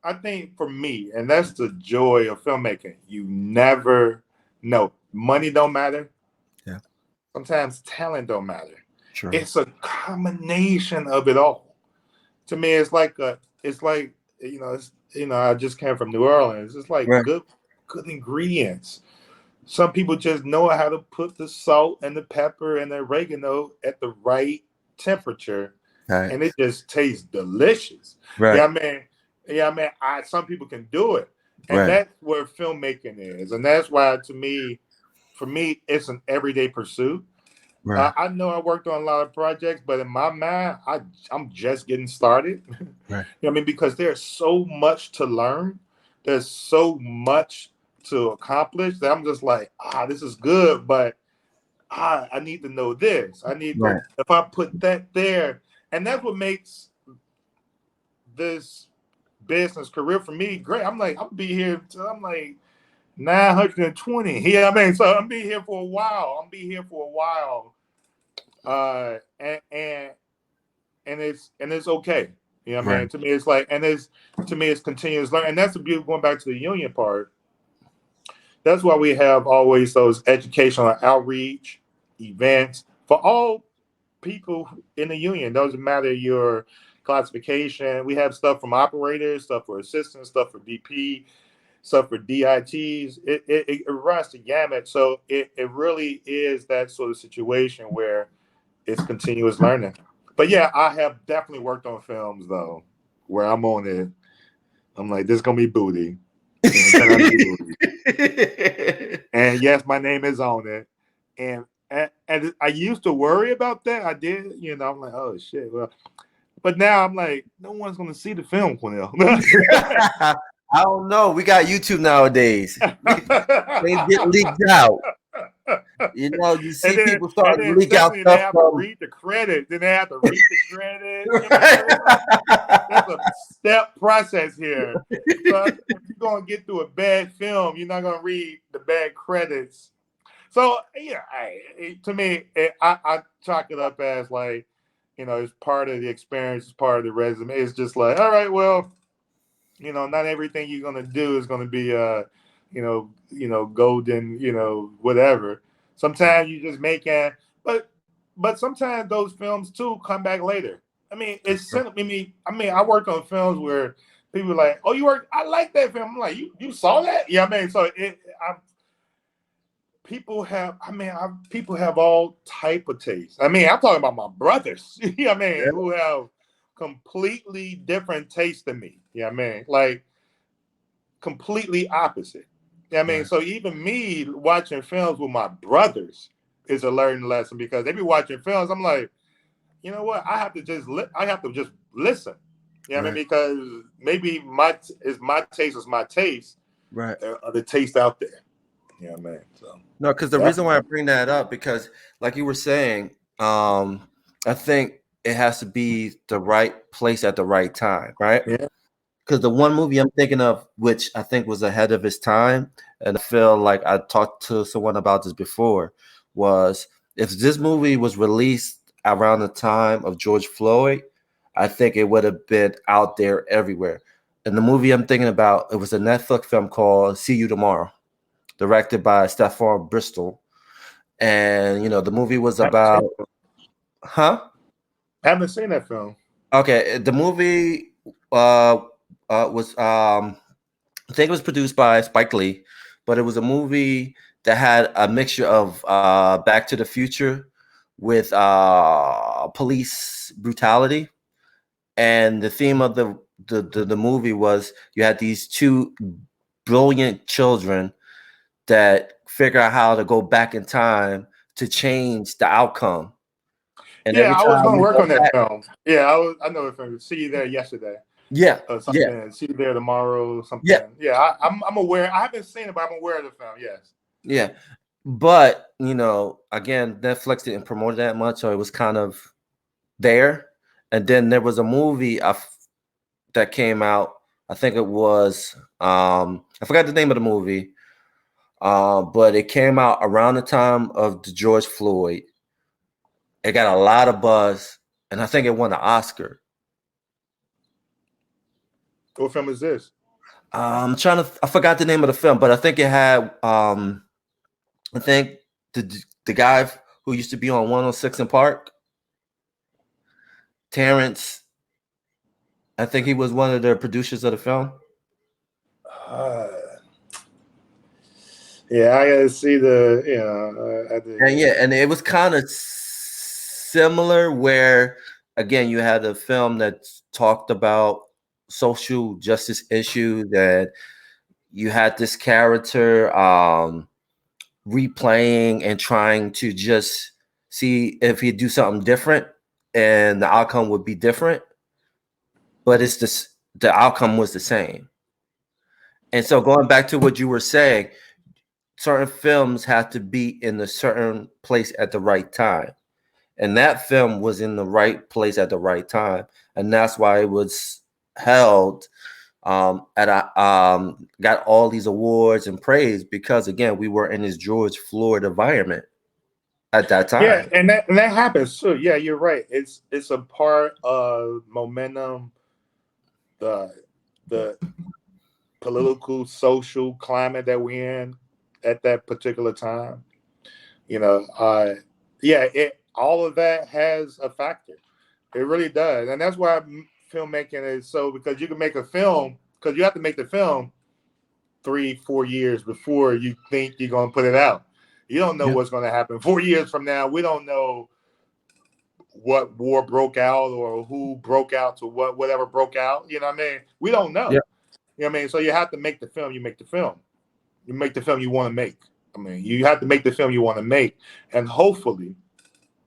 Speaker 5: I think for me, and that's the joy of filmmaking. You never know. Money don't matter.
Speaker 2: Yeah.
Speaker 5: Sometimes talent don't matter.
Speaker 2: True.
Speaker 5: It's a combination of it all. To me, it's like I just came from New Orleans. It's like
Speaker 2: Right.
Speaker 5: good ingredients. Some people just know how to put the salt and the pepper and the oregano at the right temperature and it just tastes delicious.
Speaker 2: Right.
Speaker 5: Yeah, I mean, some people can do it, and
Speaker 2: Right.
Speaker 5: that's where filmmaking is, and that's why for me, it's an everyday pursuit.
Speaker 2: Right.
Speaker 5: I know I worked on a lot of projects, but in my mind, I'm just getting started. You know
Speaker 2: Right.
Speaker 5: what I mean? Because there's so much to learn, there's so much to accomplish that I'm just like, this is good, but I need to know this. I need to,
Speaker 2: Right.
Speaker 5: if I put that there, and that's what makes this business career for me great. I'm like, I'll be here till I'm like 920. Yeah, I mean, so I'm be here for a while. And it's okay. You know what I
Speaker 2: Right.
Speaker 5: mean? To me, it's like, to me, it's continuous learning. And that's the beauty, going back to the union part. That's why we have always those educational outreach events for all people in the union. Doesn't matter your classification. We have stuff from operators, stuff for assistants, stuff for DP, stuff for DITs. It runs the gamut. So it really is that sort of situation where it's continuous learning. But yeah, I have definitely worked on films though, where I'm on it. I'm like, this is gonna be booty. And yes, my name is on it. And I used to worry about that. I did, I'm like, oh shit. Well, but now I'm like, no one's gonna see the film, Quenell.
Speaker 2: I don't know. We got YouTube nowadays. Things get leaked out. You know, you see people
Speaker 5: and
Speaker 2: starting
Speaker 5: then
Speaker 2: to leak out
Speaker 5: especially they
Speaker 2: stuff
Speaker 5: have to
Speaker 2: from.
Speaker 5: read the credit. Then they have to read the credit. You know what I mean? So that's a step process here. So if you're gonna get through a bad film, you're not gonna read the bad credits. So yeah, to me, I chalk it up as like, it's part of the experience, it's part of the resume. It's just like, all right, well, not everything you're gonna do is gonna be golden, whatever. Sometimes you just making, but sometimes those films too come back later. I mean, I worked on films where people are like, "Oh, you worked? I like that film." I'm like, "You saw that?" Yeah, I mean, so people have all type of taste. I mean, I'm talking about my brothers. Yeah, I mean, who have completely different taste than me. Yeah, I mean, like completely opposite. Yeah, I mean, so even me watching films with my brothers is a learning lesson because they be watching films. I'm like, you know what? I have to just listen. Yeah, I mean, because maybe my taste is my taste.
Speaker 2: Right.
Speaker 5: There are other tastes out there. Yeah, man. So
Speaker 2: No, because the reason why I bring that up, because like you were saying, I think it has to be the right place at the right time, right?
Speaker 5: Yeah.
Speaker 2: Because the one movie I'm thinking of, which I think was ahead of its time, and I feel like I talked to someone about this before, was if this movie was released around the time of George Floyd, I think it would have been out there everywhere. And the movie I'm thinking about, it was a Netflix film called See You Tomorrow, directed by Stefan Bristol. And, the movie was about, huh?
Speaker 5: I haven't seen that film.
Speaker 2: Okay, the movie was I think it was produced by Spike Lee, but it was a movie that had a mixture of Back to the Future with police brutality, and the theme of the movie was you had these two brilliant children that figure out how to go back in time to change the outcome. And
Speaker 5: Yeah,
Speaker 2: every
Speaker 5: I was
Speaker 2: time
Speaker 5: going to
Speaker 2: you
Speaker 5: work
Speaker 2: go
Speaker 5: on that
Speaker 2: back,
Speaker 5: film. Yeah, I know the film. See you there yesterday.
Speaker 2: yeah,
Speaker 5: Or
Speaker 2: yeah,
Speaker 5: something. See you there tomorrow. Something.
Speaker 2: yeah,
Speaker 5: Yeah, I'm aware. I haven't seen it, but I'm aware of the film. Yes.
Speaker 2: yeah. But again, Netflix didn't promote it that much, so it was kind of there. And then there was a movie that came out. I think it was I forgot the name of the movie, but it came out around the time of the George Floyd. It got a lot of buzz, and I think it won an Oscar.
Speaker 5: What film is this?
Speaker 2: I forgot the name of the film, but I think it had I think the guy who used to be on 106 in Park, Terrence. I think he was one of the producers of the film.
Speaker 5: Yeah, I gotta see
Speaker 2: And it was kind of similar where again, you had a film that talked about social justice issues, that you had this character replaying and trying to just see if he'd do something different and the outcome would be different, but it's this, the outcome was the same. And so going back to what you were saying, certain films have to be in a certain place at the right time. And that film was in the right place at the right time. And that's why it was held got all these awards and praise, because again, we were in this George Floyd environment at that
Speaker 5: Yeah,
Speaker 2: time.
Speaker 5: and that happens too. Yeah, you're right. It's a part of momentum, the the political, social climate that we're in at that particular time. You know, yeah, it all of that has a factor. It really does, and that's why filmmaking is so, because you can make a film, because you have to make the film 3-4 years before you think you're going to put it out. You don't know what's going to happen 4 years from now. We don't know what war broke out or who broke out to whatever broke out. You know what I mean? We don't know.
Speaker 2: Yeah.
Speaker 5: You know what I mean? So you have to make the film. You make the film. You make the film you want to make. I mean, you have to make the film you want to make, and hopefully,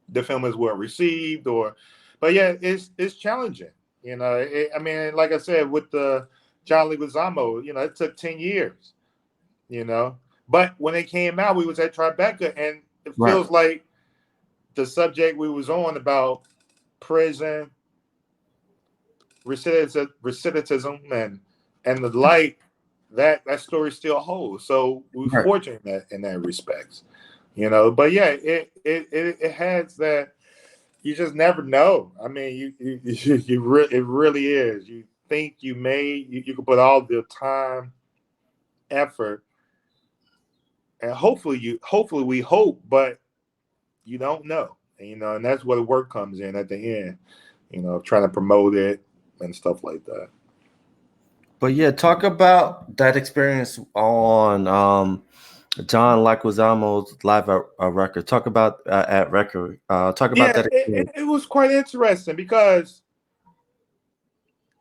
Speaker 5: the film is well received. But yeah, it's challenging. You know, I mean, like I said, with the John Leguizamo, you know, it took 10 years. You know, but when it came out, we was at Tribeca, and it feels like the subject we was on about prison, recidivism, and the like, that story still holds. So we're fortunate in that respects, you know. But yeah, it has that. You just never know. I mean, it really is. You think you can put all the time, effort, and hopefully we hope, but you don't know. And, you know, and that's where the work comes in at the end. You know, trying to promote it and stuff like that.
Speaker 2: But yeah, talk about that experience on John Leguizamo's live record. Talk about at record. Talk about
Speaker 5: Yeah,
Speaker 2: that experience.
Speaker 5: it was quite interesting because,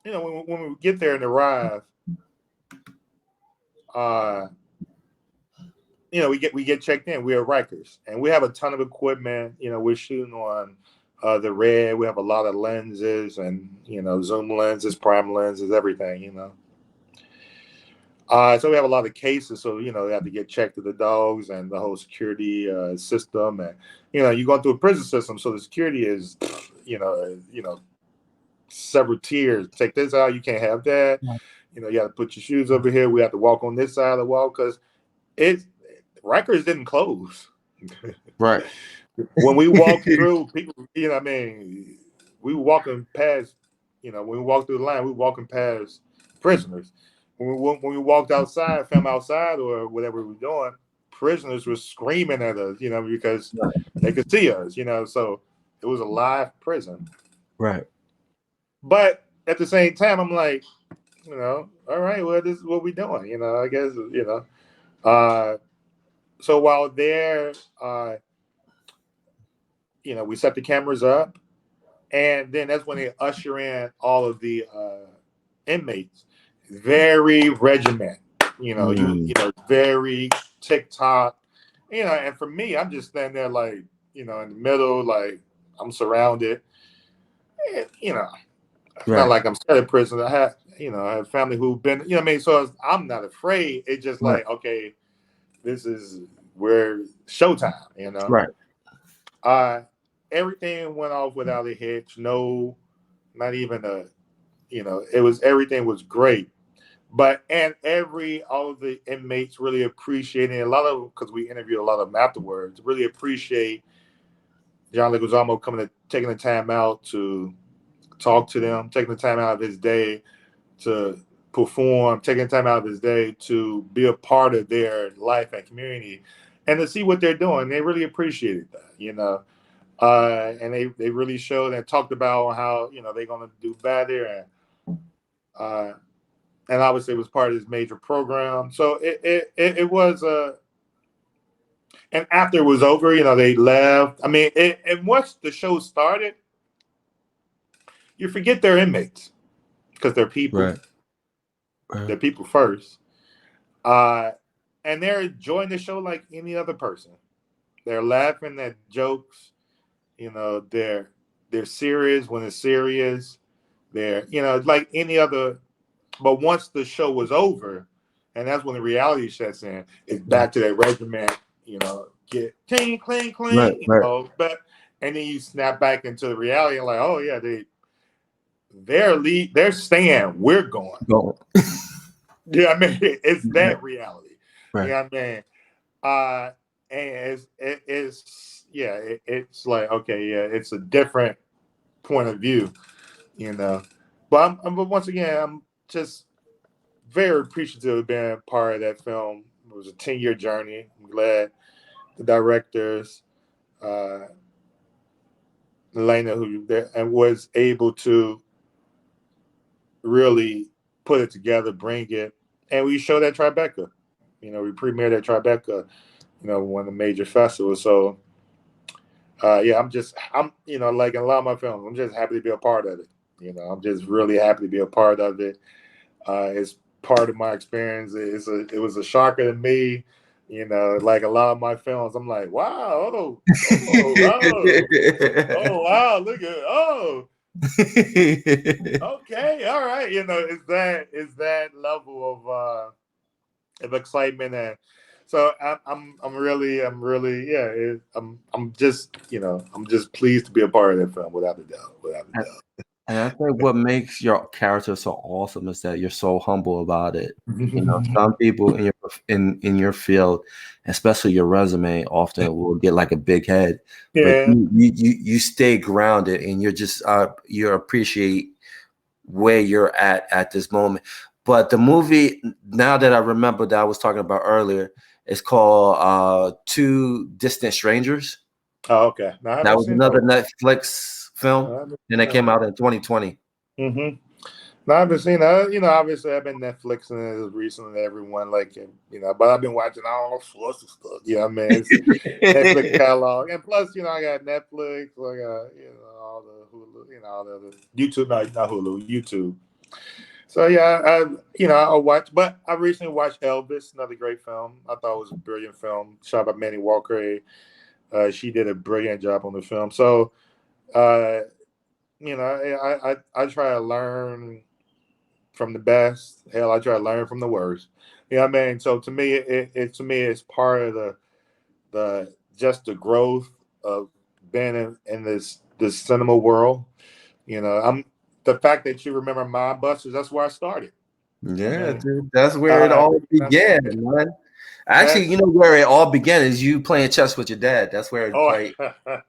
Speaker 5: you know, when we get there and arrive, you know, we get checked in. We are Rikers, and we have a ton of equipment. You know, we're shooting on the Red. We have a lot of lenses, and you know, zoom lenses, prime lenses, everything. You know, so we have a lot of cases. So you know, they have to get checked to the dogs and the whole security system, and you know, you're going through a prison system, so the security is, you know, several tiers. Take this out, you can't have that. You know, you have to put your shoes over here. We have to walk on this side of the wall because Rikers didn't close.
Speaker 2: Right.
Speaker 5: When we walked through, people, you know, I mean, we were walking past, you know, when we walked through the line, we were walking past prisoners. When we walked outside, film outside or whatever we were doing, prisoners were screaming at us, you know, because they could see us, you know, so it was a live prison.
Speaker 2: Right.
Speaker 5: But at the same time, I'm like, you know, all right, well, this is what we're doing, you know, I guess, you know. So while there, you know, we set the cameras up, and then that's when they usher in all of the inmates. Very regiment, you know, you know, very TikTok, you know. And for me, I'm just standing there like, you know, in the middle, like I'm surrounded. And, you know, it's not like I'm scared of prison. I have family who've been, you know what I mean? So I'm not afraid. It's just like, okay, this is where showtime, you know?
Speaker 2: Right.
Speaker 5: Everything went off without a hitch. No, not even a, you know, everything was great. But, and all of the inmates really appreciated it. A lot of, because we interviewed a lot of them afterwards, really appreciate John Leguizamo taking the time out to talk to them, taking the time out of his day to perform, taking time out of his day to be a part of their life and community, and to see what they're doing. They really appreciated that, you know. And they really showed and talked about how, you know, they're going to do better, and obviously it was part of this major program. So it was and after it was over, you know, they left. I mean, and once the show started, you forget they're inmates because they're people.
Speaker 2: Right.
Speaker 5: They're people first. And they're enjoying the show like any other person. They're laughing at jokes. They're serious when it's serious. They're like any other. But once the show was over, and that's when the reality sets in, it's back to that regiment. Get clean, clean,
Speaker 2: Right.
Speaker 5: clean.
Speaker 2: Right.
Speaker 5: But and then you snap back into the reality and like, oh yeah, they're staying. We're going.
Speaker 2: Go.
Speaker 5: Yeah, I mean, it's
Speaker 2: Right.
Speaker 5: that reality.
Speaker 2: Right.
Speaker 5: Yeah, I mean, and it's like okay, yeah, it's a different point of view, But but once again, I'm just very appreciative of being part of that film. It was a 10-year journey. I'm glad the directors, Elena, who there and was able to really put it together, bring it, and we showed at Tribeca. We premiered at Tribeca, one of the major festivals. So, yeah, I'm, like in a lot of my films, I'm just happy to be a part of it. I'm just really happy to be a part of it. It's part of my experience. It was a shocker to me. Like a lot of my films, I'm like, wow, oh, wow, look at, okay, all right. It's that level of excitement, and so I'm really, yeah. I'm just, I'm just pleased to be a part of that film, without a doubt, without a doubt.
Speaker 2: And I think what makes your character so awesome is that you're so humble about it. Some people in your field, especially your resume, often will get like a big head. But
Speaker 5: Yeah.
Speaker 2: you stay grounded, and you're just you appreciate where you're at this moment. But the movie, now that I remember that I was talking about earlier, it's called Two Distant Strangers.
Speaker 5: Oh, okay. No, I
Speaker 2: That
Speaker 5: haven't
Speaker 2: was
Speaker 5: seen
Speaker 2: another
Speaker 5: that.
Speaker 2: Netflix film, and it came out in 2020.
Speaker 5: Mm-hmm. No, I haven't seen that. Obviously, I've been Netflixing it as recently as everyone, like, but I've been watching all sorts of stuff. Yeah, I mean, it's Netflix catalog, and plus, I got Netflix, I got, all the Hulu, all the other YouTube, not Hulu, YouTube. So yeah, I watched, but I recently watched Elvis, another great film. I thought it was a brilliant film, shot by Manny Walker. She did a brilliant job on the film. So, I try to learn from the best. Hell, I try to learn from the worst. You know what I mean? So to me, it's part of the just the growth of being in this cinema world. I'm the fact that you remember Mob Busters. That's where I started.
Speaker 2: Yeah, dude, that's where it all began, man. Actually,
Speaker 5: That's
Speaker 2: where it all began is you playing chess with your dad. That's where it played.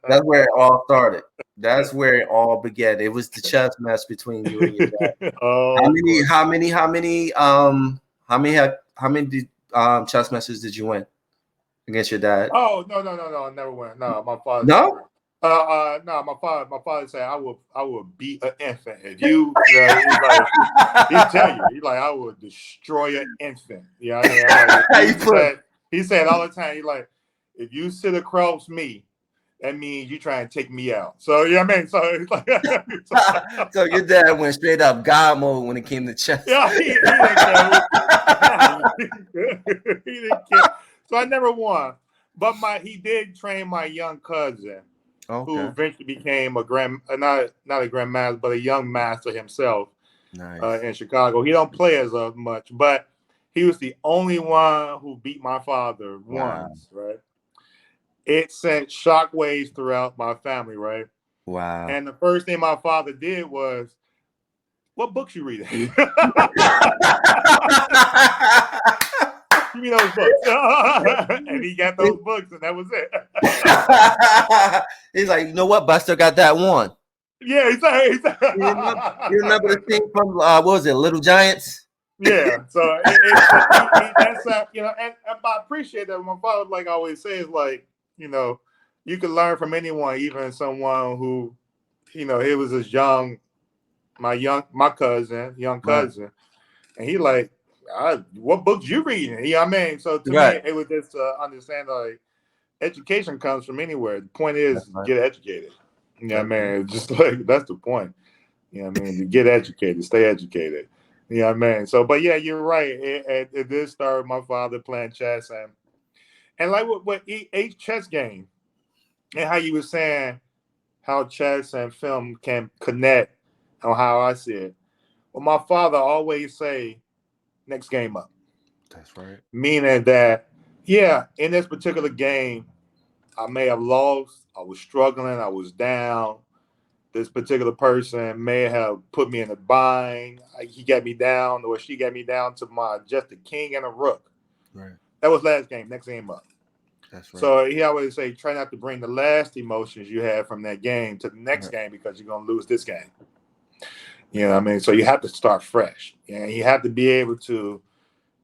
Speaker 2: That's where it all started. That's where it all began. It was the chess match between you and your dad.
Speaker 5: Oh,
Speaker 2: How many chess matches did you win against your dad?
Speaker 5: Oh, no, I never went. No, my father
Speaker 2: No?
Speaker 5: never. No, my father said I will beat an infant. If you, he's like, he'll tell you, he's like, I will destroy an infant. Yeah, he said all the time, he's like, if you sit across me, that means you try and take me out. So yeah, I mean, so it's like,
Speaker 2: So your dad went straight up God mode when it came to chess.
Speaker 5: yeah, he didn't care. He didn't care. So I never won, but he did train my young cousin, who eventually became not a grandmaster, but a young master himself.
Speaker 2: Nice.
Speaker 5: In Chicago. He don't play as much, but he was the only one who beat my father once, right? It sent shockwaves throughout my family, right?
Speaker 2: Wow.
Speaker 5: And the first thing my father did was, what books you reading? Give me those books. And he got those books, and that was
Speaker 2: it. He's like, you know what, Buster got that one.
Speaker 5: Yeah, he's like,
Speaker 2: you remember the thing from what was it, Little Giants?
Speaker 5: Yeah, so that's and I appreciate that. My father, like I always says, like, you can learn from anyone, even someone who, he was as young, my cousin, and he like, what books you reading? You know what I mean? So to me, it was just understand like education comes from anywhere. The point is get educated. You know what I mean? Just like that's the point. You know what I mean? To get educated, stay educated. You know what I mean? So, but yeah, you're right. It did start with my father playing chess, and like what each chess game, and how you were saying how chess and film can connect, on how I see it. Well, my father always say, "Next game up,"
Speaker 2: That's right.
Speaker 5: meaning that yeah, in this particular game, I may have lost. I was struggling. I was down. This particular person may have put me in a bind. He got me down, or she got me down to my just a king and a rook.
Speaker 2: Right.
Speaker 5: That was last game. Next game up.
Speaker 2: That's right.
Speaker 5: So he always say, try not to bring the last emotions you had from that game to the next game, because you're gonna lose this game. You know what I mean? So you have to start fresh. And you have to be able to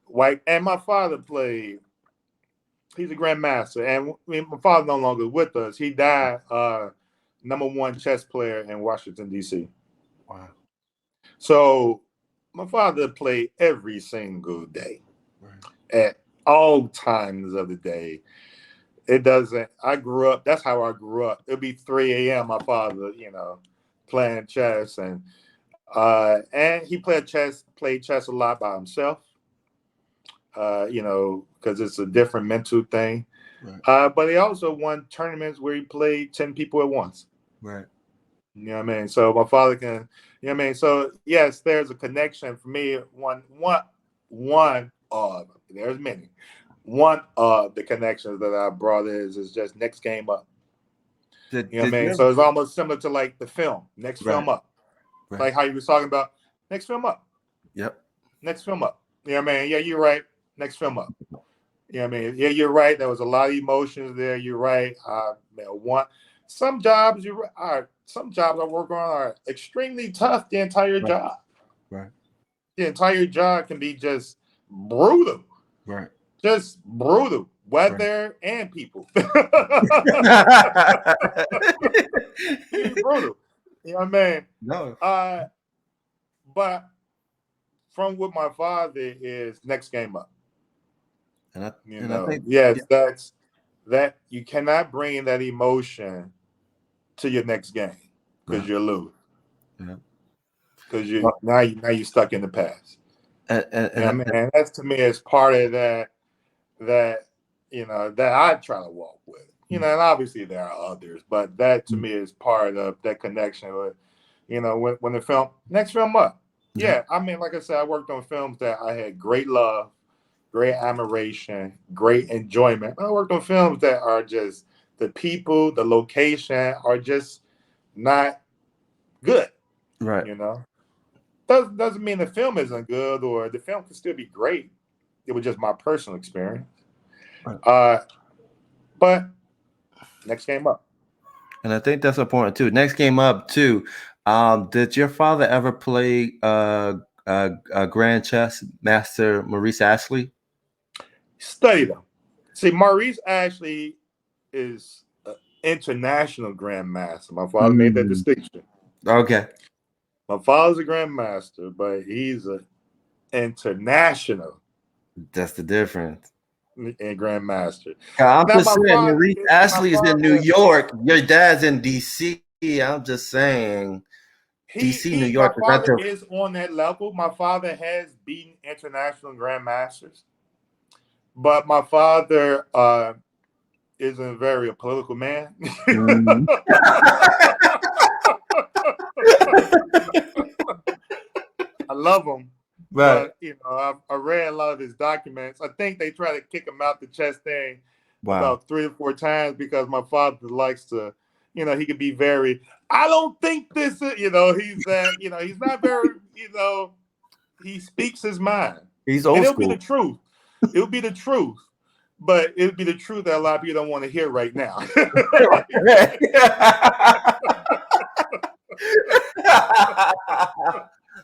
Speaker 5: wipe. And my father played. He's a grandmaster, and my father no longer with us. He died #1 chess player in Washington, D.C.
Speaker 2: Wow.
Speaker 5: So my father played every single day,
Speaker 2: Right.
Speaker 5: at all times of the day. It doesn't. I grew up. That's how I grew up. It'd be 3 a.m. My father, playing chess, and he played chess a lot by himself. Because it's a different mental thing.
Speaker 2: Right.
Speaker 5: But he also won tournaments where he played 10 people at once.
Speaker 2: Right.
Speaker 5: You know what I mean? So my father can, you know what I mean? So yes, there's a connection for me. One of, there's many. One of the connections that I brought is just next game up. You know what I mean? So it's almost similar to like the film, next film up.
Speaker 2: Right.
Speaker 5: Like how you was talking about next film up.
Speaker 2: Yep.
Speaker 5: Next film up. You know what I mean? Yeah, you're right. Next film up. You know what I mean? Yeah, you're right. There was a lot of emotions there. You're right. Some jobs I work on are extremely tough. The entire job.
Speaker 2: Right.
Speaker 5: The entire job can be just brutal.
Speaker 2: Right.
Speaker 5: Just brutal. Weather and people. Brutal. You know what I mean?
Speaker 2: No.
Speaker 5: But from what my father is, next game up.
Speaker 2: I think
Speaker 5: yes, that you cannot bring that emotion to your next game, because you'll lose.
Speaker 2: Yeah.
Speaker 5: Because now you're stuck in the past. And that's, to me, is part of that that I try to walk with. And obviously there are others, but that to me is part of that connection with, when the film next film up. Yeah, I mean, like I said, I worked on films that I had great love, great admiration, great enjoyment. I worked on films that are just the people, the location are just not good.
Speaker 2: Right.
Speaker 5: Doesn't mean the film isn't good, or the film can still be great. It was just my personal experience.
Speaker 2: Right.
Speaker 5: But next game up.
Speaker 2: And I think that's important too. Next game up too. Did your father ever play Grand Chess Master Maurice Ashley?
Speaker 5: Study them. See, Maurice Ashley is an international grandmaster. My father made that distinction.
Speaker 2: Okay.
Speaker 5: My father's a grandmaster, but he's an international.
Speaker 2: That's the difference.
Speaker 5: And grandmaster.
Speaker 2: I'm just saying, Maurice Ashley is in New York. Your dad's in DC. I'm just saying, DC, New York.
Speaker 5: My father is on that level. My father has beaten international grandmasters, but my father isn't very a political man. I love him.
Speaker 2: Right.
Speaker 5: But I read a lot of his documents. I think they try to kick him out the chess thing about 3 or 4 times, because my father likes to, he can be very, I don't think this is, he's that, he's not very, he speaks his mind.
Speaker 2: He's old school.
Speaker 5: It'll be the truth. It'll be the truth. But it'll be the truth that a lot of people don't want to hear right now.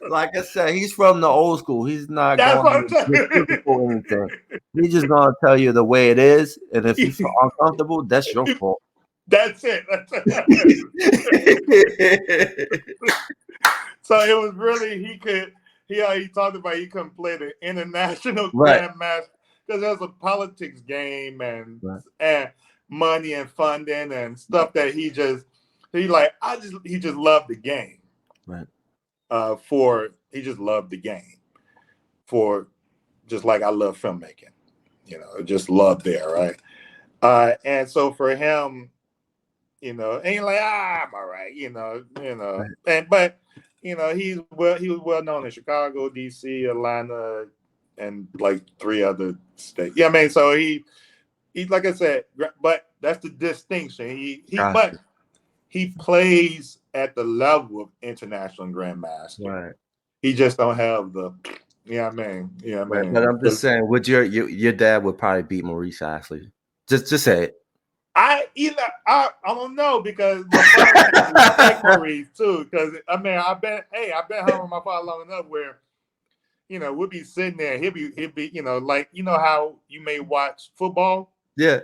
Speaker 2: Like I said, he's from the old school. He's not going to do anything. He's just going to tell you the way it is. And if you feel uncomfortable, that's your fault.
Speaker 5: That's it. So it was really, he talked about he couldn't play the international grandmaster because there's a politics game and money and funding and stuff that he just loved the game.
Speaker 2: Right.
Speaker 5: he just loved the game, for just like I love filmmaking, just love there, right? And so for him, and you're like, I'm all right, and but he was well known in Chicago, DC, Atlanta, and like 3 other states. Yeah, I mean, so he like I said, but that's the distinction. But
Speaker 2: Gotcha.
Speaker 5: he plays at the level of international grandmaster.
Speaker 2: Right.
Speaker 5: He just don't have the, yeah, I mean, yeah, I
Speaker 2: Right. But
Speaker 5: mean,
Speaker 2: I'm just saying, would your dad would probably beat Maurice Ashley. Just say it.
Speaker 5: I don't know, because my father kind of respect Maurice too. Because I mean, I've been home with my father long enough where we'll be sitting there. He'll be like how you may watch football.
Speaker 2: Yeah.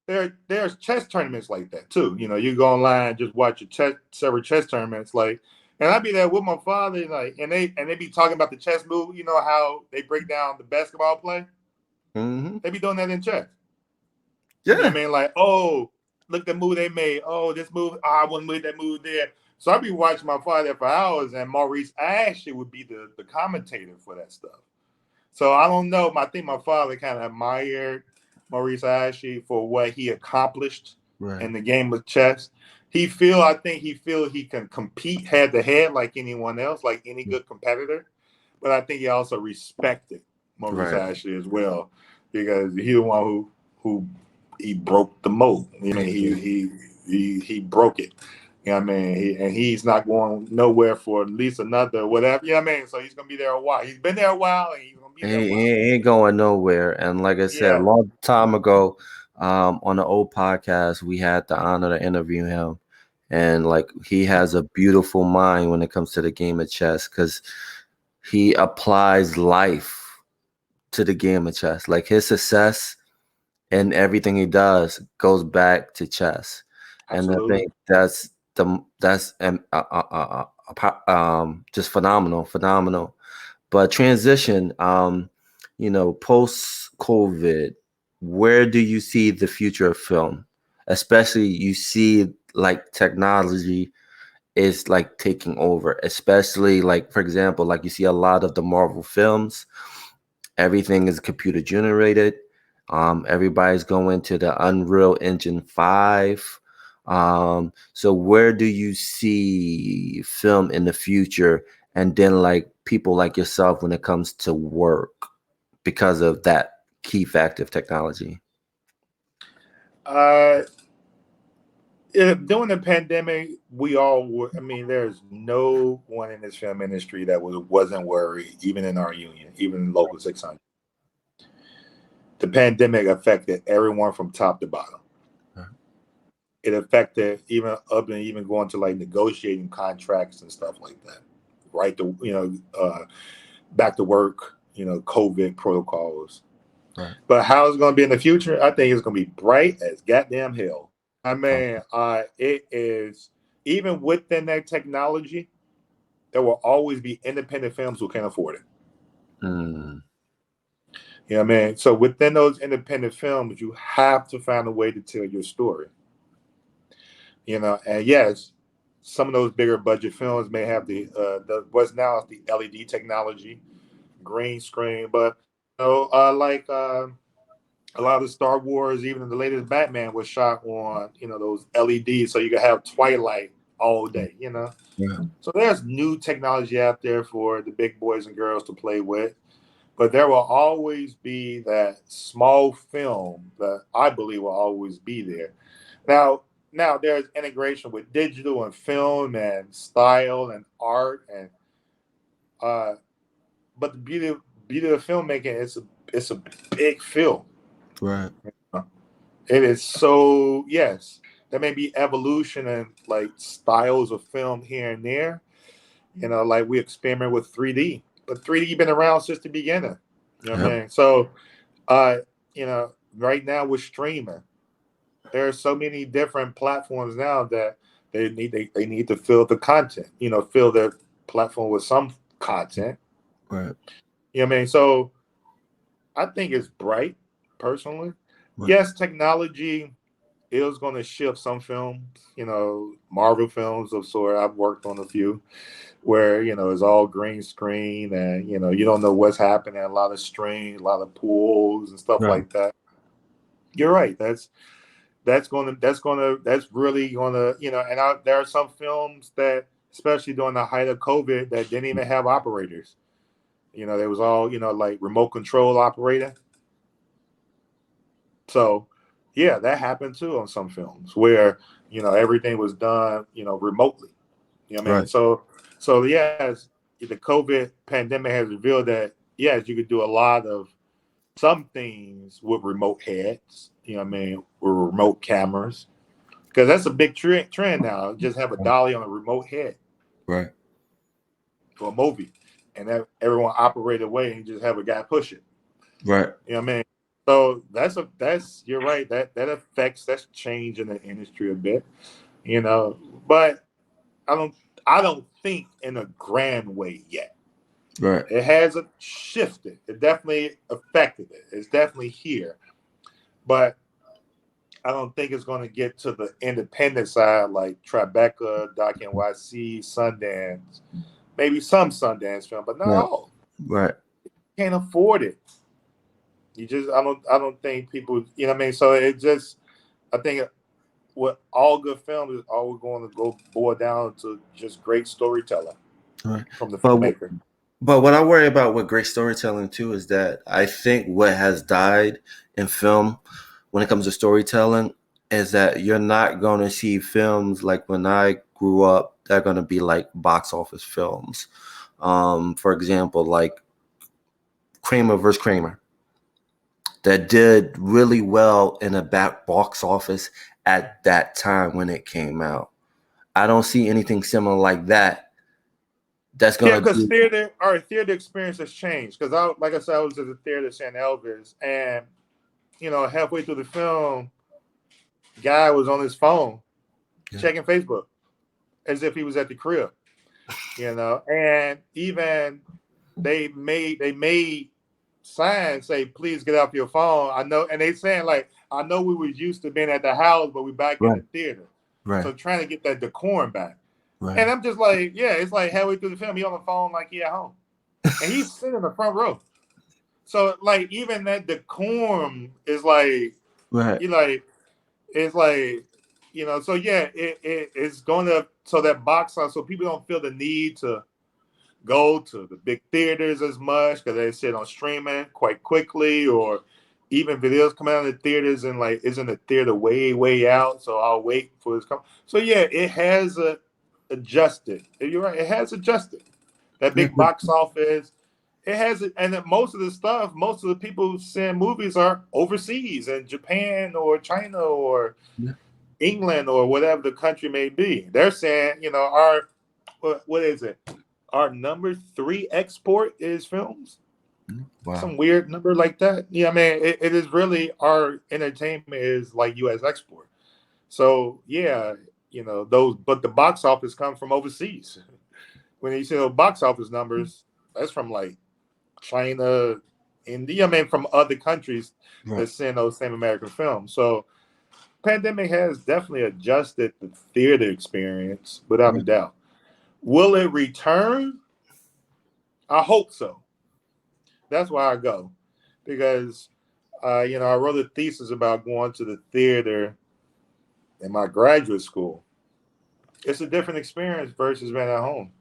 Speaker 5: There's chess tournaments like that too. You go online, just watch several chess tournaments, like, and I'd be there with my father, like, and they be talking about the chess move. You know how they break down the basketball play?
Speaker 2: Mm-hmm.
Speaker 5: They be doing that in chess. You know what
Speaker 2: Yeah.
Speaker 5: I mean? Like, oh, look the move they made. Oh, this move, I wouldn't move that move there. So I'd be watching my father for hours, and Maurice Ashley would be the commentator for that stuff. So I don't know. I think my father kind of admired Maurice Ashley for what he accomplished
Speaker 2: Right.
Speaker 5: in the game of chess. I think he feel he can compete head to head like anyone else, like any good competitor. But I think he also respected Maurice
Speaker 2: Right.
Speaker 5: Ashley as well, because he the one who he broke the mold. I mean, he broke it. You know what I mean? He's not going nowhere for at least another whatever. You know what I mean? So he's gonna be there a while. He's been there a while, and he's gonna be
Speaker 2: He,
Speaker 5: there a while.
Speaker 2: he ain't going nowhere. And like I said, a
Speaker 5: Yeah,
Speaker 2: long time ago, on the old podcast, we had the honor to interview him. And like he has a beautiful mind when it comes to the game of chess, because he applies life to the game of chess. Like his success and everything he does goes back to chess. And I
Speaker 5: absolutely.
Speaker 2: think that's just phenomenal. But transition, post COVID, where do you see the future of film? Especially you see like technology is like taking over, especially like, for example, like you see a lot of the Marvel films, everything is computer generated. Everybody's going to the Unreal Engine 5. So where do you see film in the future? And then like people like yourself when it comes to work because of that key factor of technology.
Speaker 5: Uh, During the pandemic, we all were. I mean, there's no one in this film industry that wasn't worried, even in our union, even in Local 600. The pandemic affected everyone from top to bottom.
Speaker 2: Right.
Speaker 5: It affected even up and even going to like negotiating contracts and stuff like that. Right to back to work, COVID protocols.
Speaker 2: Right.
Speaker 5: But how it's going to be in the future, I think it's going to be bright as goddamn hell. I
Speaker 2: Okay.
Speaker 5: mean, it is, even within that technology, there will always be independent films who can't afford it.
Speaker 2: Mm,
Speaker 5: You know what I mean? So within those independent films, you have to find a way to tell your story. And yes, some of those bigger budget films may have the what's now the LED technology, green screen, but like a lot of the Star Wars, even the latest Batman, was shot on those LEDs, so you can have twilight all day.
Speaker 2: yeah.
Speaker 5: So there's new technology out there for the big boys and girls to play with, but there will always be that small film that I believe will always be there. Now there's integration with digital and film and style and art, and uh, but the beauty of filmmaking is it's a big film.
Speaker 2: Right.
Speaker 5: It is, so yes, there may be evolution and like styles of film here and there. Like we experiment with 3D, but 3D been around since the beginning. You know what
Speaker 2: Yep.
Speaker 5: I mean? So, right now we're streaming. There are so many different platforms now that they need to fill the content. Fill their platform with some content.
Speaker 2: Right.
Speaker 5: You know what I mean? So I think it's bright, personally.
Speaker 2: Right.
Speaker 5: Yes, technology it was going to shift some films, Marvel films of sort. I've worked on a few where, it's all green screen and, you don't know what's happening. A lot of strain, a lot of pools and stuff
Speaker 2: Right.
Speaker 5: like that. You're right. That's really gonna, there are some films that, especially during the height of COVID, that didn't even have operators. There was all, like remote control operator. So, yeah, that happened too on some films where, everything was done, remotely. You know what I mean?
Speaker 2: Right.
Speaker 5: So yes, the COVID pandemic has revealed that, yes, you could do a lot of some things with remote heads, you know what I mean, with remote cameras. Because that's a big trend now. Just have a dolly on a remote head
Speaker 2: Right.
Speaker 5: for a movie. And that everyone operate away and just have a guy push it.
Speaker 2: Right.
Speaker 5: You know what I mean? So that's you're right. That's changing the industry a bit, But I don't think in a grand way yet.
Speaker 2: Right.
Speaker 5: It hasn't shifted. It definitely affected it. It's definitely here. But I don't think it's going to get to the independent side like Tribeca, Doc NYC, Sundance, maybe some Sundance film, but not
Speaker 2: Right.
Speaker 5: all.
Speaker 2: Right.
Speaker 5: Can't afford it. I don't think people, you know what I mean? So I think what all good films is always going to go boil down to just great storytelling
Speaker 2: Right.
Speaker 5: from the
Speaker 2: But
Speaker 5: filmmaker.
Speaker 2: But what I worry about with great storytelling too is that I think what has died in film when it comes to storytelling is that you're not going to see films like when I grew up, they're going to be like box office films. For example, like Kramer versus Kramer, that did really well in a back box office at that time when it came out. I don't see anything similar like that. That's
Speaker 5: Yeah,
Speaker 2: going to
Speaker 5: because
Speaker 2: do.
Speaker 5: our theater experience has changed. Because like I said, I was at the theater seeing Elvis, and halfway through the film, guy was on his phone checking Facebook as if he was at the crib. And even they made signs say, "Please get off your phone." I know, and they saying like, "I know we was used to being at the house, but we back in
Speaker 2: Right.
Speaker 5: the theater."
Speaker 2: Right.
Speaker 5: So trying to get that decorum back.
Speaker 2: Right.
Speaker 5: And I'm just like, yeah, it's like halfway through the film, he on the phone like he at home, and he's sitting in the front row. So like even that decorum is like,
Speaker 2: Right.
Speaker 5: you like, it's like, So yeah, it's going to so that box office, so people don't feel the need to go to the big theaters as much because they sit on streaming quite quickly, or even videos come out of the theaters and like isn't the theater way out, so I'll wait for this come. So yeah, it has adjusted. You're right, it has adjusted. That
Speaker 2: Yeah.
Speaker 5: big box office, it has it, and most of the stuff, most of the people seeing movies are overseas in Japan or China or
Speaker 2: Yeah.
Speaker 5: England or whatever the country may be. They're saying, our what is it? Our number 3 export is films.
Speaker 2: Wow.
Speaker 5: Some weird number like that. Yeah, I mean, it is really our entertainment is like U.S. export. So yeah, those, but the box office come from overseas. When you see those box office numbers, that's from like China, India. I mean, from other countries that send those same American films. So pandemic has definitely adjusted the theater experience without a doubt. Will it return? I hope so. That's why I go, because I wrote a thesis about going to the theater in my graduate school. It's a different experience versus being at home.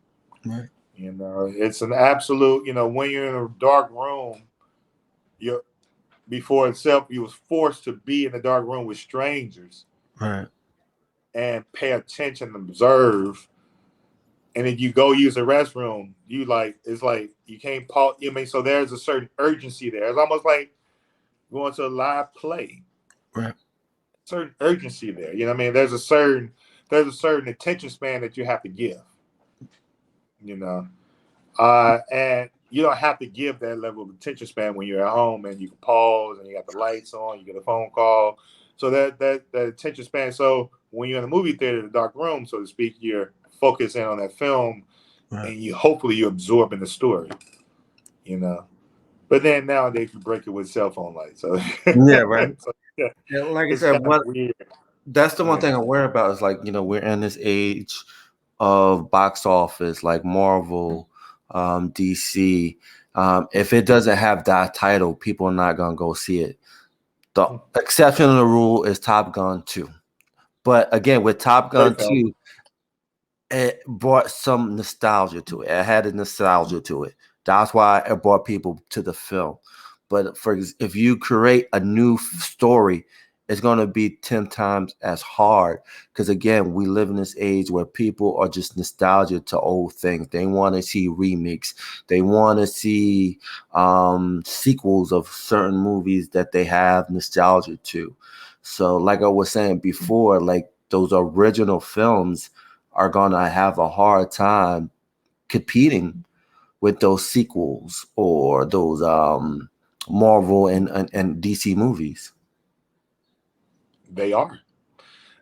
Speaker 2: Right.
Speaker 5: It's an absolute. When you're in a dark room, you before itself, you was forced to be in a dark room with strangers
Speaker 2: Right.
Speaker 5: and pay attention and observe. And if you go use the restroom, it's like you can't pause. I mean, so there's a certain urgency there. It's almost like going to a live play.
Speaker 2: Right.
Speaker 5: Certain urgency there. You know what I mean? There's a certain attention span that you have to give. And you don't have to give that level of attention span when you're at home and you can pause and you got the lights on, you get a phone call. So that attention span. So when you're in a movie theater, the dark room, so to speak, you're focusing on that film, and hopefully you absorb in the story. But then nowadays you break it with cell phone lights. So
Speaker 2: Yeah. Right.
Speaker 5: so, yeah,
Speaker 2: Yeah, like I
Speaker 5: it's
Speaker 2: said,
Speaker 5: kind of weird.
Speaker 2: That's the one
Speaker 5: Yeah.
Speaker 2: thing I worry about is like, we're in this age of box office like Marvel, DC. If it doesn't have that title, people are not gonna go see it. The exception of the rule is Top Gun 2. But again, with Top Gun
Speaker 5: Great film.
Speaker 2: 2, it brought some nostalgia to it. It had a nostalgia to it. That's why it brought people to the film. But if you create a new story, it's going to be 10 times as hard because again, we live in this age where people are just nostalgia to old things. They want to see remakes. They want to see sequels of certain movies that they have nostalgia to. So, like I was saying before, like those original films are gonna have a hard time competing with those sequels or those Marvel and DC movies.
Speaker 5: They are.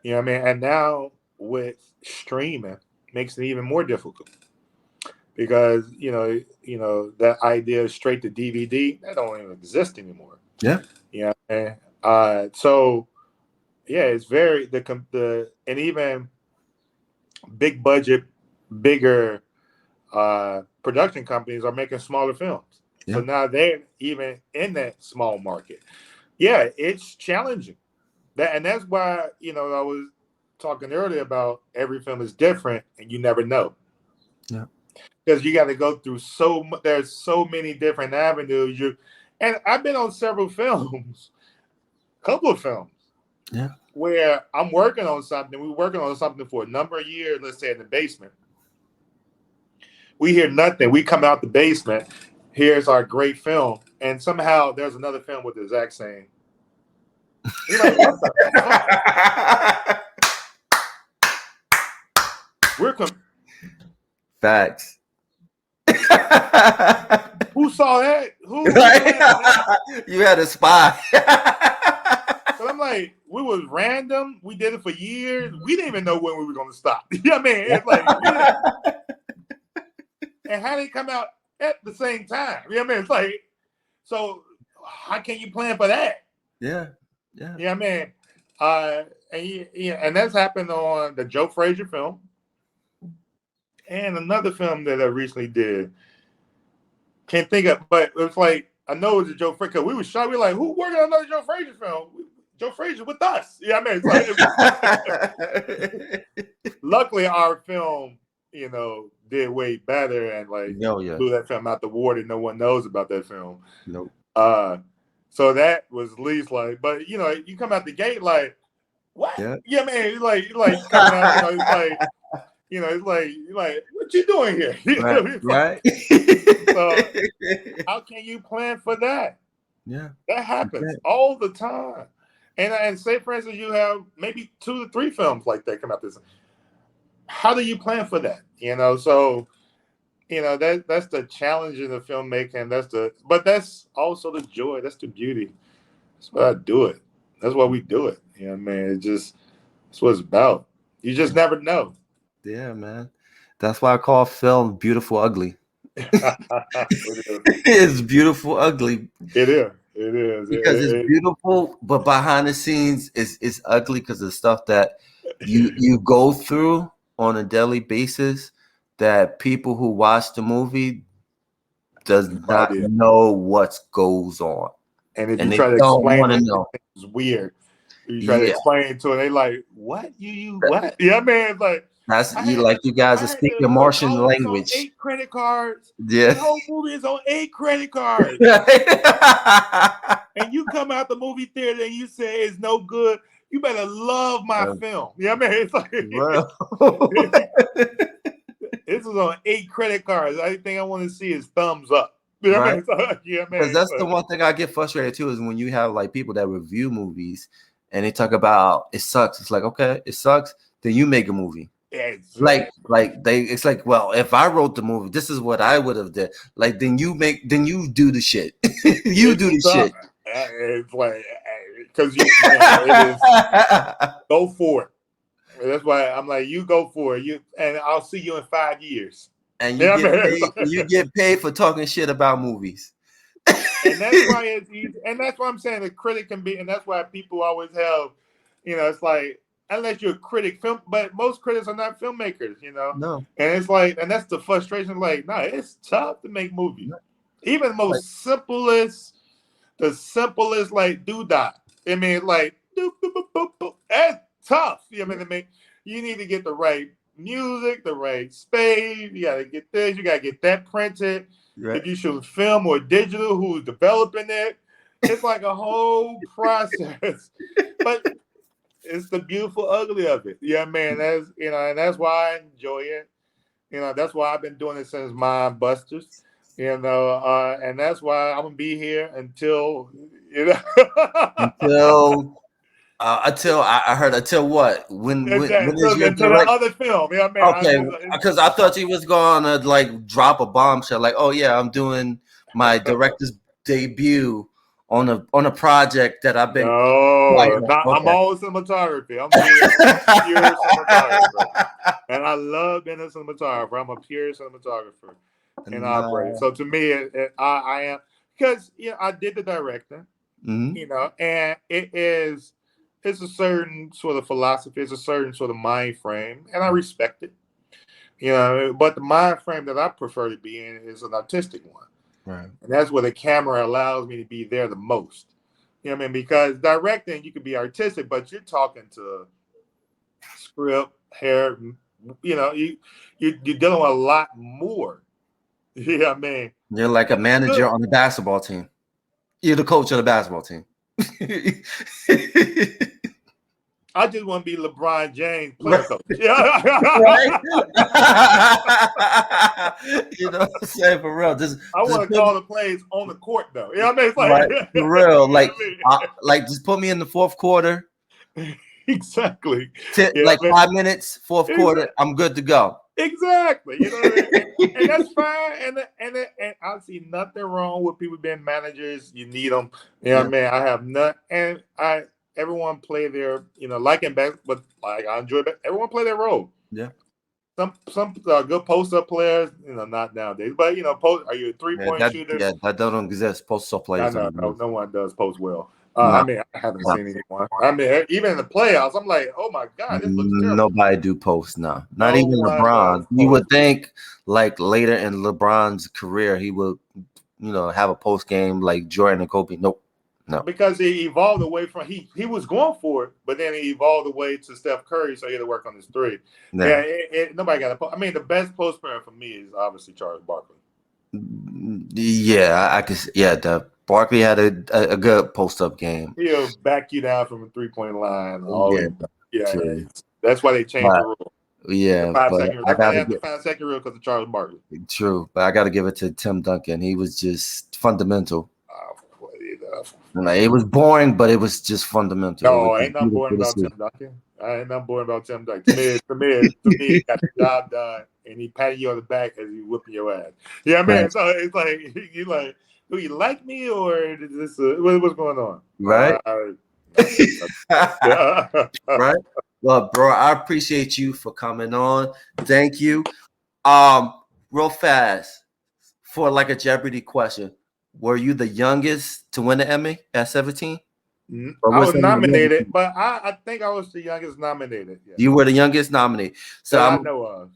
Speaker 5: You know what I mean? And now with streaming makes it even more difficult because that idea of straight to DVD that don't even exist anymore.
Speaker 2: Yeah.
Speaker 5: Yeah. So yeah, it's very the and even big budget, bigger production companies are making smaller films.
Speaker 2: Yeah.
Speaker 5: So now they're even in that small market. Yeah, it's challenging. That's why I was talking earlier about every film is different and you never know.
Speaker 2: Yeah.
Speaker 5: Because you got to go through there's so many different avenues. And I've been on several films, couple of films.
Speaker 2: Yeah.
Speaker 5: Where I'm working on something. We're working on something for a number of years, let's say in the basement. We hear nothing. We come out the basement. Here's our great film. And somehow there's another film with the exact same. You're like, what the fuck?
Speaker 2: Facts.
Speaker 5: Who saw that? Who
Speaker 2: You had a spy.
Speaker 5: But I'm like, we was random. We did it for years. We didn't even know when we were going to stop. You know what I mean? It's like, and how they come out at the same time? You know what I mean? It's like, so how can you plan for that?
Speaker 2: Yeah. Yeah.
Speaker 5: You know what I mean? And that's happened on the Joe Frazier film and another film that I recently did. Can't think of, but it was like, I know it was a Joe Frazier. We were shocked. We were like, who working on another Joe Frazier film? Joe Frazier with us. Yeah, I mean, it's like, luckily our film, did way better and blew that film out the water. No one knows about that film.
Speaker 2: Nope.
Speaker 5: So that was at least like, but you come out the gate like, what? Yeah, man, like coming out, it's like, what you doing here?
Speaker 2: Right.
Speaker 5: So how can you plan for that?
Speaker 2: Yeah,
Speaker 5: that happens all the time. And say, for instance, you have maybe 2 to 3 films like that come out this. How do you plan for that? So that's the challenge in the filmmaking. But that's also the joy. That's the beauty. That's why I do it. That's why we do it. Man, that's what it's about. You just never know.
Speaker 2: Yeah, man. That's why I call film beautiful ugly. It's beautiful ugly.
Speaker 5: It is. It is
Speaker 2: because it's beautiful, but behind the scenes it's ugly because of stuff that you go through on a daily basis that people who watch the movie does not know what goes on.
Speaker 5: And if you try to explain it, it's weird. You try to explain it to them, they like, what? You what? Yeah, man. It's like
Speaker 2: that's you guys are speaking Martian language.
Speaker 5: 8 credit cards.
Speaker 2: Yeah.
Speaker 5: The whole movie is on 8 credit cards. And you come out the movie theater and you say it's no good. You better love my film. Yeah, man. It's like this is on 8 credit cards. The only thing I want to see is thumbs up. You know
Speaker 2: right?
Speaker 5: Yeah, man.
Speaker 2: Because that's the one thing I get frustrated too is when you have like people that review movies and they talk about it sucks. It's like, okay, it sucks. Then you make a movie.
Speaker 5: Yeah,
Speaker 2: it's like, well, if I wrote the movie, this is what I would have did. Like, then you do the shit. You do the shit.
Speaker 5: It's like, because go for it. That's why I'm like, you go for it. And I'll see you in 5 years.
Speaker 2: And you get paid for talking shit about movies.
Speaker 5: And that's why it's easy. And that's why I'm saying the critic can be, and that's why people always have, it's like, unless you're a critic, but most critics are not filmmakers, you know.
Speaker 2: No.
Speaker 5: And it's like, and that's the frustration. Like, no, it's tough to make movies. Even the most the simplest like doodah. I mean, like, doop, doop, doop, doop, doop. That's tough. You know what I mean? You need to get the right music, the right space. You gotta get this. You gotta get that printed.
Speaker 2: Right.
Speaker 5: If you shoot film or digital, who's developing it? It's like a whole process. But it's the beautiful ugly of it. Yeah, man. That's and that's why I enjoy it. That's why I've been doing it since Mind Busters. And that's why I'm gonna be here until
Speaker 2: until I heard until what? When is your
Speaker 5: until the other film. Yeah, man.
Speaker 2: Okay, because I thought you was gonna like drop a bombshell, like, oh yeah, I'm doing my director's debut on a project that I've been.
Speaker 5: I'm all cinematography. I'm a pure cinematographer, and I love being a cinematographer. I'm a pure cinematographer and operator. So to me, I am, because I did the directing, and it's a certain sort of philosophy, it's a certain sort of mind frame, and I respect it. But the mind frame that I prefer to be in is an artistic one.
Speaker 2: Right.
Speaker 5: And that's where the camera allows me to be there the most. You know what I mean? Because directing, you can be artistic, but you're talking to script, hair, you're dealing with a lot more. You know what I mean?
Speaker 2: You're like a manager on the basketball team. You're the coach of the basketball team.
Speaker 5: I just want to be LeBron James player coach.
Speaker 2: Right? You know what I'm saying? For real.
Speaker 5: I want to call the plays on the court, though. You know what I mean? It's like,
Speaker 2: right. For real. Like, just put me in the fourth quarter.
Speaker 5: Exactly.
Speaker 2: 5 minutes, fourth quarter, I'm good to go.
Speaker 5: Exactly. You know what I mean? And that's fine. And I see nothing wrong with people being managers. You need them. You know what I mean? I have none. And everyone play their, like in back, but like I enjoy it. Everyone play their role.
Speaker 2: Yeah.
Speaker 5: Some good post-up players, not nowadays, but are you a three-point shooter?
Speaker 2: Yeah, that don't exist. Post-up players.
Speaker 5: No one does post well.
Speaker 2: No.
Speaker 5: I mean, I haven't seen anyone. I mean, even in the playoffs, I'm like, oh my God, this looks terrible.
Speaker 2: Nobody do post now. Not even LeBron. You would think like later in LeBron's career, he would, have a post game like Jordan and Kobe. Nope. No.
Speaker 5: Because he evolved away from he was going for it, but then he evolved away to Steph Curry, so he had to work on his three. Yeah, nobody got a post. I mean, the best post player for me is obviously Charles Barkley.
Speaker 2: Yeah, I could. Yeah, Barkley had a good post-up game.
Speaker 5: He'll back you down from a 3-point line.
Speaker 2: True.
Speaker 5: That's why they changed the rule.
Speaker 2: Yeah,
Speaker 5: the 5 second rule. That's why they have the 5 second rule, because of Charles Barkley.
Speaker 2: True, but I got to give it to Tim Duncan. He was just fundamental. It was boring, but it was just fundamental.
Speaker 5: No, ain't nothing boring about Tim Duncan. I ain't nothing boring about Tim Duncan. To me, he got the job done, and he patted you on the back as he whipping your ass. Yeah, man. Right. So it's like you like, do you like me, or is this what's going on?
Speaker 2: Right. Right. Well, bro, I appreciate you for coming on. Thank you. Real fast, for like a Jeopardy question. Were you the youngest to win an Emmy at 17?
Speaker 5: I was nominated, but I think I was the youngest nominated. Yeah.
Speaker 2: You were the youngest nominated. So
Speaker 5: I know of.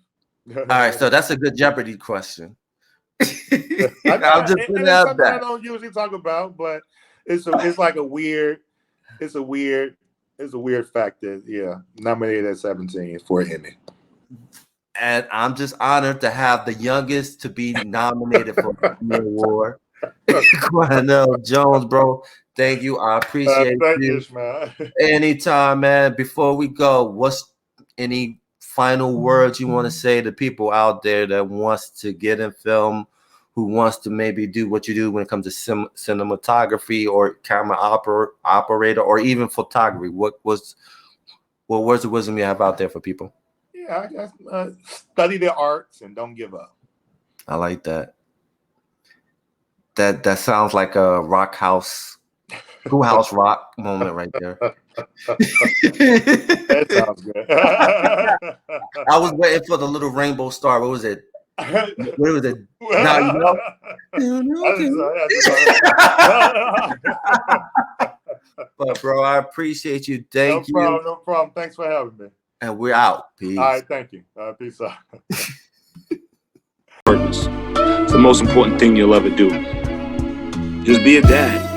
Speaker 2: All right, so that's a good Jeopardy question.
Speaker 5: I'll just put it out there. I don't usually talk about, but it's like a weird fact that nominated at 17 for an Emmy.
Speaker 2: And I'm just honored to have the youngest to be nominated for an award. Quenell Jones, bro. Thank you. I appreciate you.
Speaker 5: Man.
Speaker 2: Anytime, man. Before we go, what's any final words you want to say to people out there that wants to get in film, who wants to maybe do what you do when it comes to cinematography or camera operator or even photography? What words of wisdom you have out there for people?
Speaker 5: Yeah, I guess study the arts and don't give up.
Speaker 2: I like that. That sounds like a rock house, schoolhouse rock moment right there.
Speaker 5: That sounds good.
Speaker 2: I was waiting for the little rainbow star. What was it? What was it? Now you know. But bro, I appreciate you. Thank you.
Speaker 5: No problem. Thanks for having me.
Speaker 2: And we're out. Peace.
Speaker 5: All right, thank you. Peace out.
Speaker 1: Purpose. It's the most important thing you'll ever do. Just be a dad.